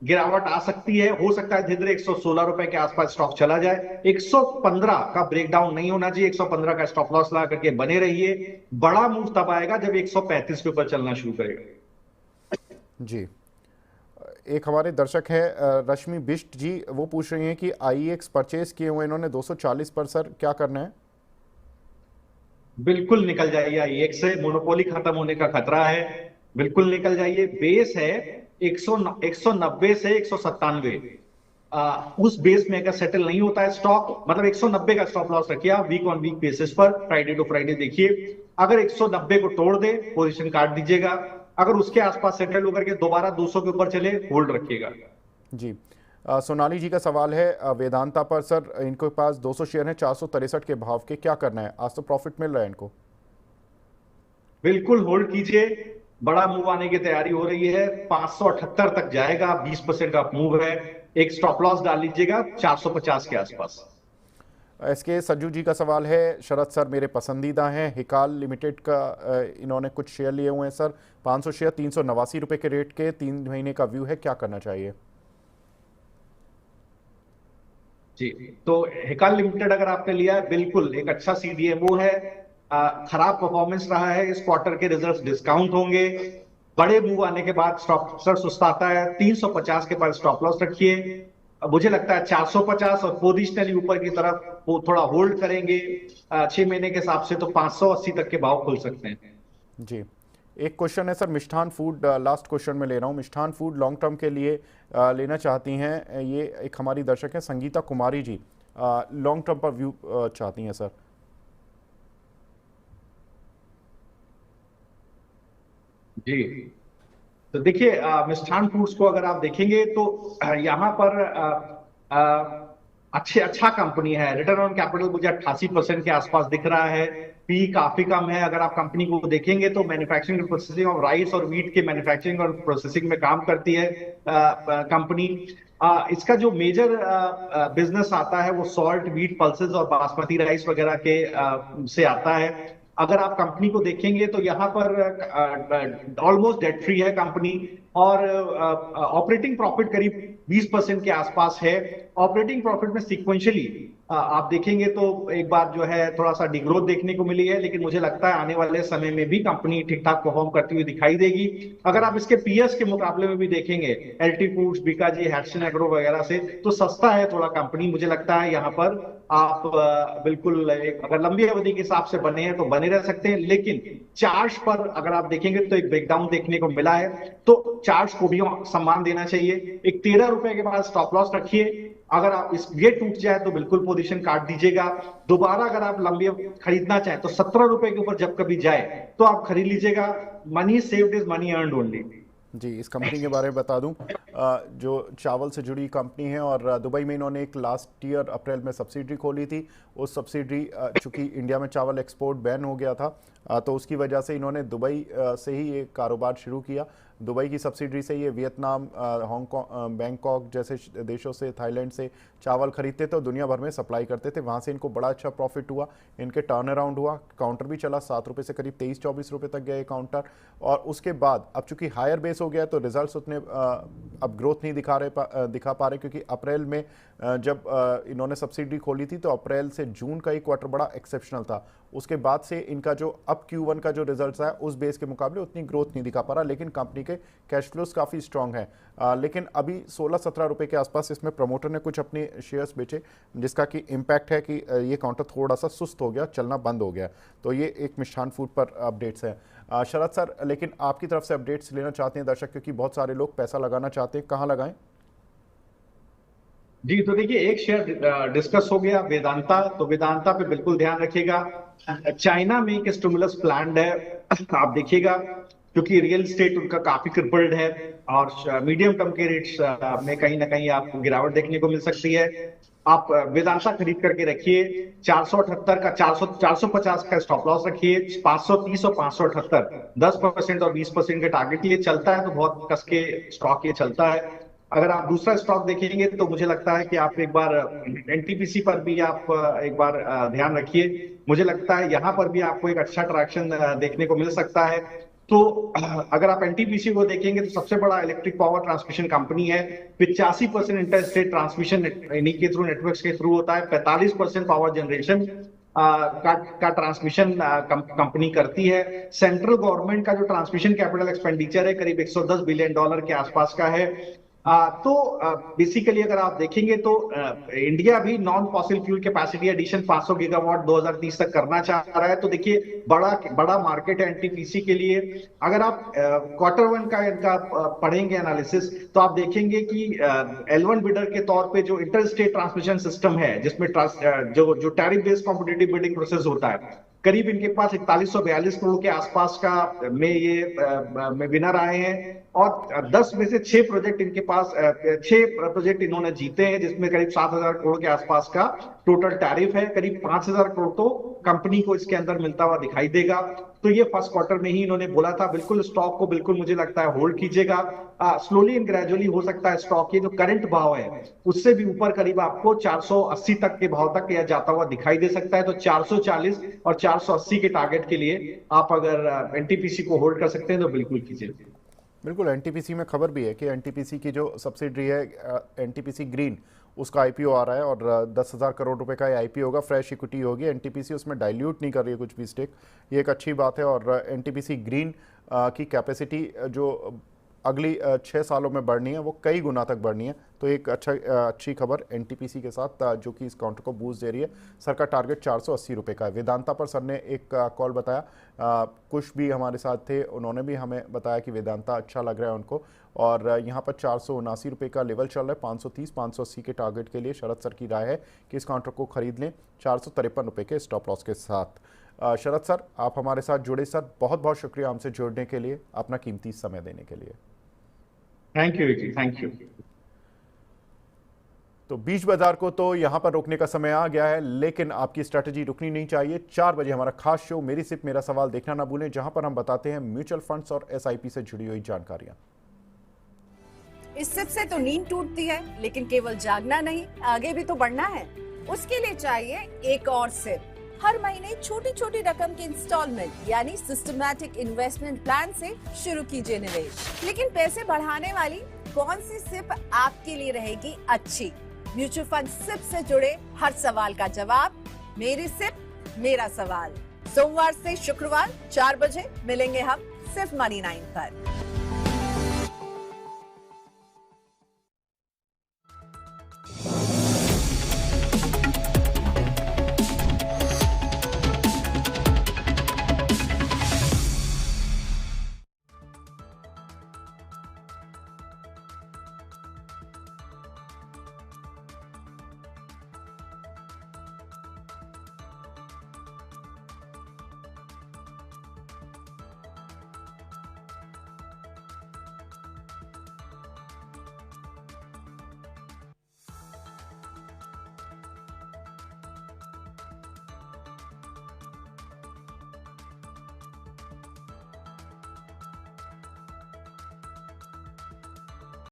गिरावट आ सकती है, हो सकता है धीरे धीरे 116 रुपए के आसपास स्टॉक चला जाए। 115 का ब्रेकडाउन नहीं होना चाहिए, 115 का स्टॉप लॉस लगा करके बने रहिए। बड़ा मूव तब आएगा जब 135 के ऊपर चलना शुरू करेगा। जी, एक हमारे दर्शक है रश्मि बिष्ट जी, वो पूछ रही हैं कि आईएक्स परचेज किए हुए इन्होंने 240 पर, सर क्या करना है। बिल्कुल निकल जाइए आईएक्स से, मोनोपोली खत्म होने का खतरा है, बिल्कुल निकल जाइए। बेस है 190 से 197, उस बेस में अगर सेटल नहीं होता है स्टॉक, मतलब 190 का स्टॉप लॉस रखिए आप वीक ऑन वीक बेसिस पर, फ्राइडे टू फ्राइडे देखिए। अगर 190 को तोड़ दे पोजीशन काट दीजिएगा। अगर उसके आसपास सेटल होकर के दोबारा 200 के ऊपर चले होल्ड रखिएगा। जी, सोनाली जी का सवाल है वेदांता पर, सर इनके पास 200 शेयर हैं 463 के भाव के, क्या करना है, आज तो प्रॉफिट मिल रहा है इनको। बिल्कुल होल्ड कीजिए, बड़ा मूव आने की तैयारी हो रही है, 578 तक जाएगा, 20% का मूव है। एक स्टॉप लॉस डाल लीजिएगा 450 के आसपास। एसके सज्जू जी का सवाल है शरद सर मेरे पसंदीदा हैं हिकाल लिमिटेड का, इन्होंने कुछ शेयर लिए हुए हैं सर 500 शेयर 389 रुपए के रेट के, 3 महीने का व्यू है, क्या करना चाहिए। जी, तो हिकाल लिमिटेड अगर आपने लिया है, बिल्कुल एक अच्छा सीडीएमओ है। खराब परफॉर्मेंस रहा है, इस क्वार्टर के रिजल्ट्स डिस्काउंट होंगे। बड़े मूव आने के बाद स्टॉक सर सुस्ताता है, 350 के पास स्टॉप लॉस रखिए। मुझे लगता है 450 और पोजिशनली ऊपर की तरफ वो थोड़ा होल्ड करेंगे 6 महीने के हिसाब से, तो 580 तक के भाव खुल सकते हैं। जी, एक क्वेश्चन है सर मिष्ठान फूड, लास्ट क्वेश्चन में ले रहा हूँ। मिष्ठान फूड लॉन्ग टर्म के लिए लेना चाहती हैं, ये एक हमारी दर्शक है संगीता कुमारी जी, लॉन्ग टर्म पर व्यू चाहती हैं सर। जी, तो देखिए मिष्ठान फूड्स को अगर आप देखेंगे तो यहाँ पर अच्छा कंपनी है। रिटर्न ऑन कैपिटल मुझे 88% के आसपास दिख रहा है। पी काफी कम है। अगर आप कंपनी को देखेंगे तो मैन्युफैक्चरिंग और प्रोसेसिंग ऑफ राइस और व्हीट के मैन्युफैक्चरिंग और प्रोसेसिंग में काम करती है कंपनी। इसका जो मेजर बिजनेस आता है वो सॉल्ट, व्हीट, पल्सेस और बासमती राइस वगैरह के से आता है। अगर आप कंपनी को देखेंगे तो यहाँ पर ऑलमोस्ट डेट फ्री है कंपनी, और ऑपरेटिंग प्रॉफिट करीब 20% के आसपास है। ऑपरेटिंग प्रॉफिट में सिक्वेंशियली आप देखेंगे तो एक बार जो है थोड़ा सा डिग्रोथ देखने को मिली है, लेकिन मुझे लगता है आने वाले समय में भी कंपनी ठीक ठाक परफॉर्म करती हुई दिखाई देगी। अगर आप इसके पीएस के मुकाबले में भी देखेंगे, एलटी फूड्स, बीकाजी, हैट्सन एग्रो वगैरह से, तो सस्ता है थोड़ा कंपनी। मुझे लगता है यहाँ पर आप बिल्कुल अगर लंबी अवधि के हिसाब से बने हैं तो बने रह सकते हैं, लेकिन चार्ट पर अगर आप देखेंगे तो एक ब्रेकडाउन देखने को मिला है, तो चार्ट को भी सम्मान देना चाहिए। एक 13 रुपए के बाद स्टॉप लॉस रखिए। अगर आप इस ये टूट जाए तो बिल्कुल पोजीशन काट दीजिएगा। दोबारा अगर आप लंबी खरीदना चाहें तो 17 रुपए के ऊपर जब कभी जाए तो आप खरीद लीजिएगा। Money saved is money earned only. जी, इस कंपनी के बारे में बता दूं, जो चावल से जुड़ी कंपनी है और दुबई में इन्होंने एक लास्ट ईयर अप्रैल में सब्सिडरी खोली थी। उस सब्सिडरी चूंकि इंडिया में चावल एक्सपोर्ट बैन हो गया था, तो उसकी वजह से इन्होंने दुबई से ही ये कारोबार शुरू किया। दुबई की सब्सिडरी से ये वियतनाम, हांगकांग, बैंकॉक जैसे देशों से, थाईलैंड से चावल खरीदते थे और दुनिया भर में सप्लाई करते थे। वहाँ से इनको बड़ा अच्छा प्रॉफिट हुआ, इनके टर्न अराउंड हुआ, काउंटर भी चला, 7 रुपये से करीब 23-24 रुपये तक गया ये काउंटर। और उसके बाद अब चूंकि हायर बेस हो गया तो रिजल्ट्स उतने अब ग्रोथ नहीं दिखा पा रहे, क्योंकि अप्रैल में जब इन्होंने सब्सिडी खोली थी तो अप्रैल से जून का ही क्वार्टर बड़ा एक्सेप्शनल था। उसके बाद से इनका जो अब Q1 का जो रिजल्ट्स है उस बेस के मुकाबले उतनी ग्रोथ नहीं दिखा पा रहा, लेकिन कंपनी के कैश फ्लोज काफ़ी स्ट्रांग है। लेकिन अभी 16-17 रुपये के आसपास इसमें प्रमोटर ने कुछ अपने शेयर्स बेचे, जिसका कि इम्पैक्ट है कि ये काउंटर थोड़ा सा सुस्त हो गया, चलना बंद हो गया। तो ये एक मिष्ठान फूड पर अपडेट्स हैं। शरद सर, लेकिन आपकी तरफ से अपडेट्स लेना चाहते हैं दर्शक, क्योंकि बहुत सारे लोग पैसा लगाना चाहते हैं, कहाँ लगाएं? जी, तो देखिए, एक शेयर डिस्कस हो गया, वेदांता। तो वेदांता पे बिल्कुल ध्यान रखिएगा। चाइना में एक स्टिमुलस प्लान है, आप देखिएगा, क्योंकि रियल एस्टेट उनका काफी क्रिपल्ड है और मीडियम टर्म के रेट्स में कहीं ना कहीं आपको गिरावट देखने को मिल सकती है। आप वेदांता खरीद करके रखिए। 478 का 450 का स्टॉप लॉस रखिए। 530 और 578 10% और 20% के टारगेट ये चलता है तो बहुत कस के स्टॉक ये चलता है। अगर आप दूसरा स्टॉक देखेंगे तो मुझे लगता है कि आप एक बार एनटीपीसी पर भी आप एक बार ध्यान रखिए। मुझे लगता है यहाँ पर भी आपको एक अच्छा ट्रैक्शन देखने को मिल सकता है। तो अगर आप एनटीपीसी को देखेंगे तो सबसे बड़ा इलेक्ट्रिक पावर ट्रांसमिशन कंपनी है। 85% इंटरस्टेट ट्रांसमिशन इन्हीं के थ्रू, नेटवर्क्स के थ्रू होता है। 45% पावर जनरेशन का ट्रांसमिशन कंपनी करती है। सेंट्रल गवर्नमेंट का जो ट्रांसमिशन कैपिटल एक्सपेंडिचर है करीब $110 बिलियन के आसपास का है। तो बेसिकली अगर आप देखेंगे तो इंडिया भी non fossil fuel capacity addition 500 gigawatt 2030 तक करना चाह रहा है। तो देखिए, बड़ा मार्केट है एनटीपीसी के लिए। अगर आप Q1 का इनका पढ़ेंगे एनालिसिस तो आप देखेंगे कि L1 बिडर के तौर पे जो इंटर स्टेट ट्रांसमिशन सिस्टम है, जिसमें जो tariff based competitive bidding process होता है, करीब इनके पास 4142 करोड़ के आसपास का में ये विनर आए हैं। और 10 में से 6 प्रोजेक्ट इनके पास 6 प्रोजेक्ट इन्होंने जीते हैं, जिसमें करीब 7000 करोड़ के आसपास का टोटल टैरिफ है। करीब 5000 करोड़ तो कंपनी को इसके अंदर मिलता हुआ दिखाई देगा। तो ये फर्स्ट क्वार्टर में ही इन्होंने बोला था। बिल्कुल स्टॉक को बिल्कुल मुझे लगता है होल्ड कीजिएगा। स्लोली एंड ग्रेजुअली हो सकता है स्टॉक के जो करंट भाव है उससे भी ऊपर करीब आपको 480 तक के भाव तक यह जाता हुआ दिखाई दे सकता है। तो 440 और 480 के टारगेट के लिए आप अगर एनटीपीसी को होल्ड कर सकते हैं तो बिल्कुल कीजिए। बिल्कुल। एनटीपीसी में खबर भी है कि एनटीपीसी की जो सब्सिडरी है एनटीपीसी ग्रीन, उसका आईपीओ आ रहा है और 10,000 करोड़ रुपए का आईपीओ होगा, फ्रेश इक्विटी होगी। एनटीपीसी उसमें डाइल्यूट नहीं कर रही है कुछ भी स्टेक, ये एक अच्छी बात है। और एनटीपीसी ग्रीन की कैपेसिटी जो अगली 6 सालों में बढ़नी है वो कई गुना तक बढ़नी है। तो एक अच्छी खबर एनटीपीसी के साथ जो कि इस काउंटर को बूस्ट दे रही है। सर का टारगेट 480 रुपये का है। वेदांता पर सर ने एक कॉल बताया, कुछ भी हमारे साथ थे, उन्होंने भी हमें बताया कि वेदांता अच्छा लग रहा है उनको। और यहाँ पर 479 रुपये का लेवल चल रहा है। 530-580 के टारगेट के लिए शरद सर की राय है कि इस काउंटर को खरीद लें 453 रुपये के स्टॉप लॉस के साथ। शरद सर, आप हमारे साथ जुड़े सर, बहुत बहुत शुक्रिया हमसे जुड़ने के लिए, अपना कीमती समय देने के लिए। Thank you ji, thank you. तो बीच बाजार को तो यहां पर रोकने का समय आ गया है, लेकिन आपकी स्ट्रैटेजी रुकनी नहीं चाहिए। 4 बजे हमारा खास शो मेरी सिप मेरा सवाल देखना ना भूलें, जहां पर हम बताते हैं म्यूचुअल फंड्स और एसआईपी से जुड़ी हुई जानकारियां। इस सिप से तो नींद टूटती है, लेकिन केवल जागना नहीं, आगे भी तो बढ़ना है। उसके लिए चाहिए एक और सिप। हर महीने छोटी छोटी रकम के इंस्टॉलमेंट यानी सिस्टमैटिक इन्वेस्टमेंट प्लान से शुरू कीजिए निवेश। लेकिन पैसे बढ़ाने वाली कौन सी सिप आपके लिए रहेगी अच्छी? म्यूचुअल फंड सिप से जुड़े हर सवाल का जवाब मेरी सिप मेरा सवाल। सोमवार से शुक्रवार 4 बजे मिलेंगे हम सिर्फ मनी 9 पर।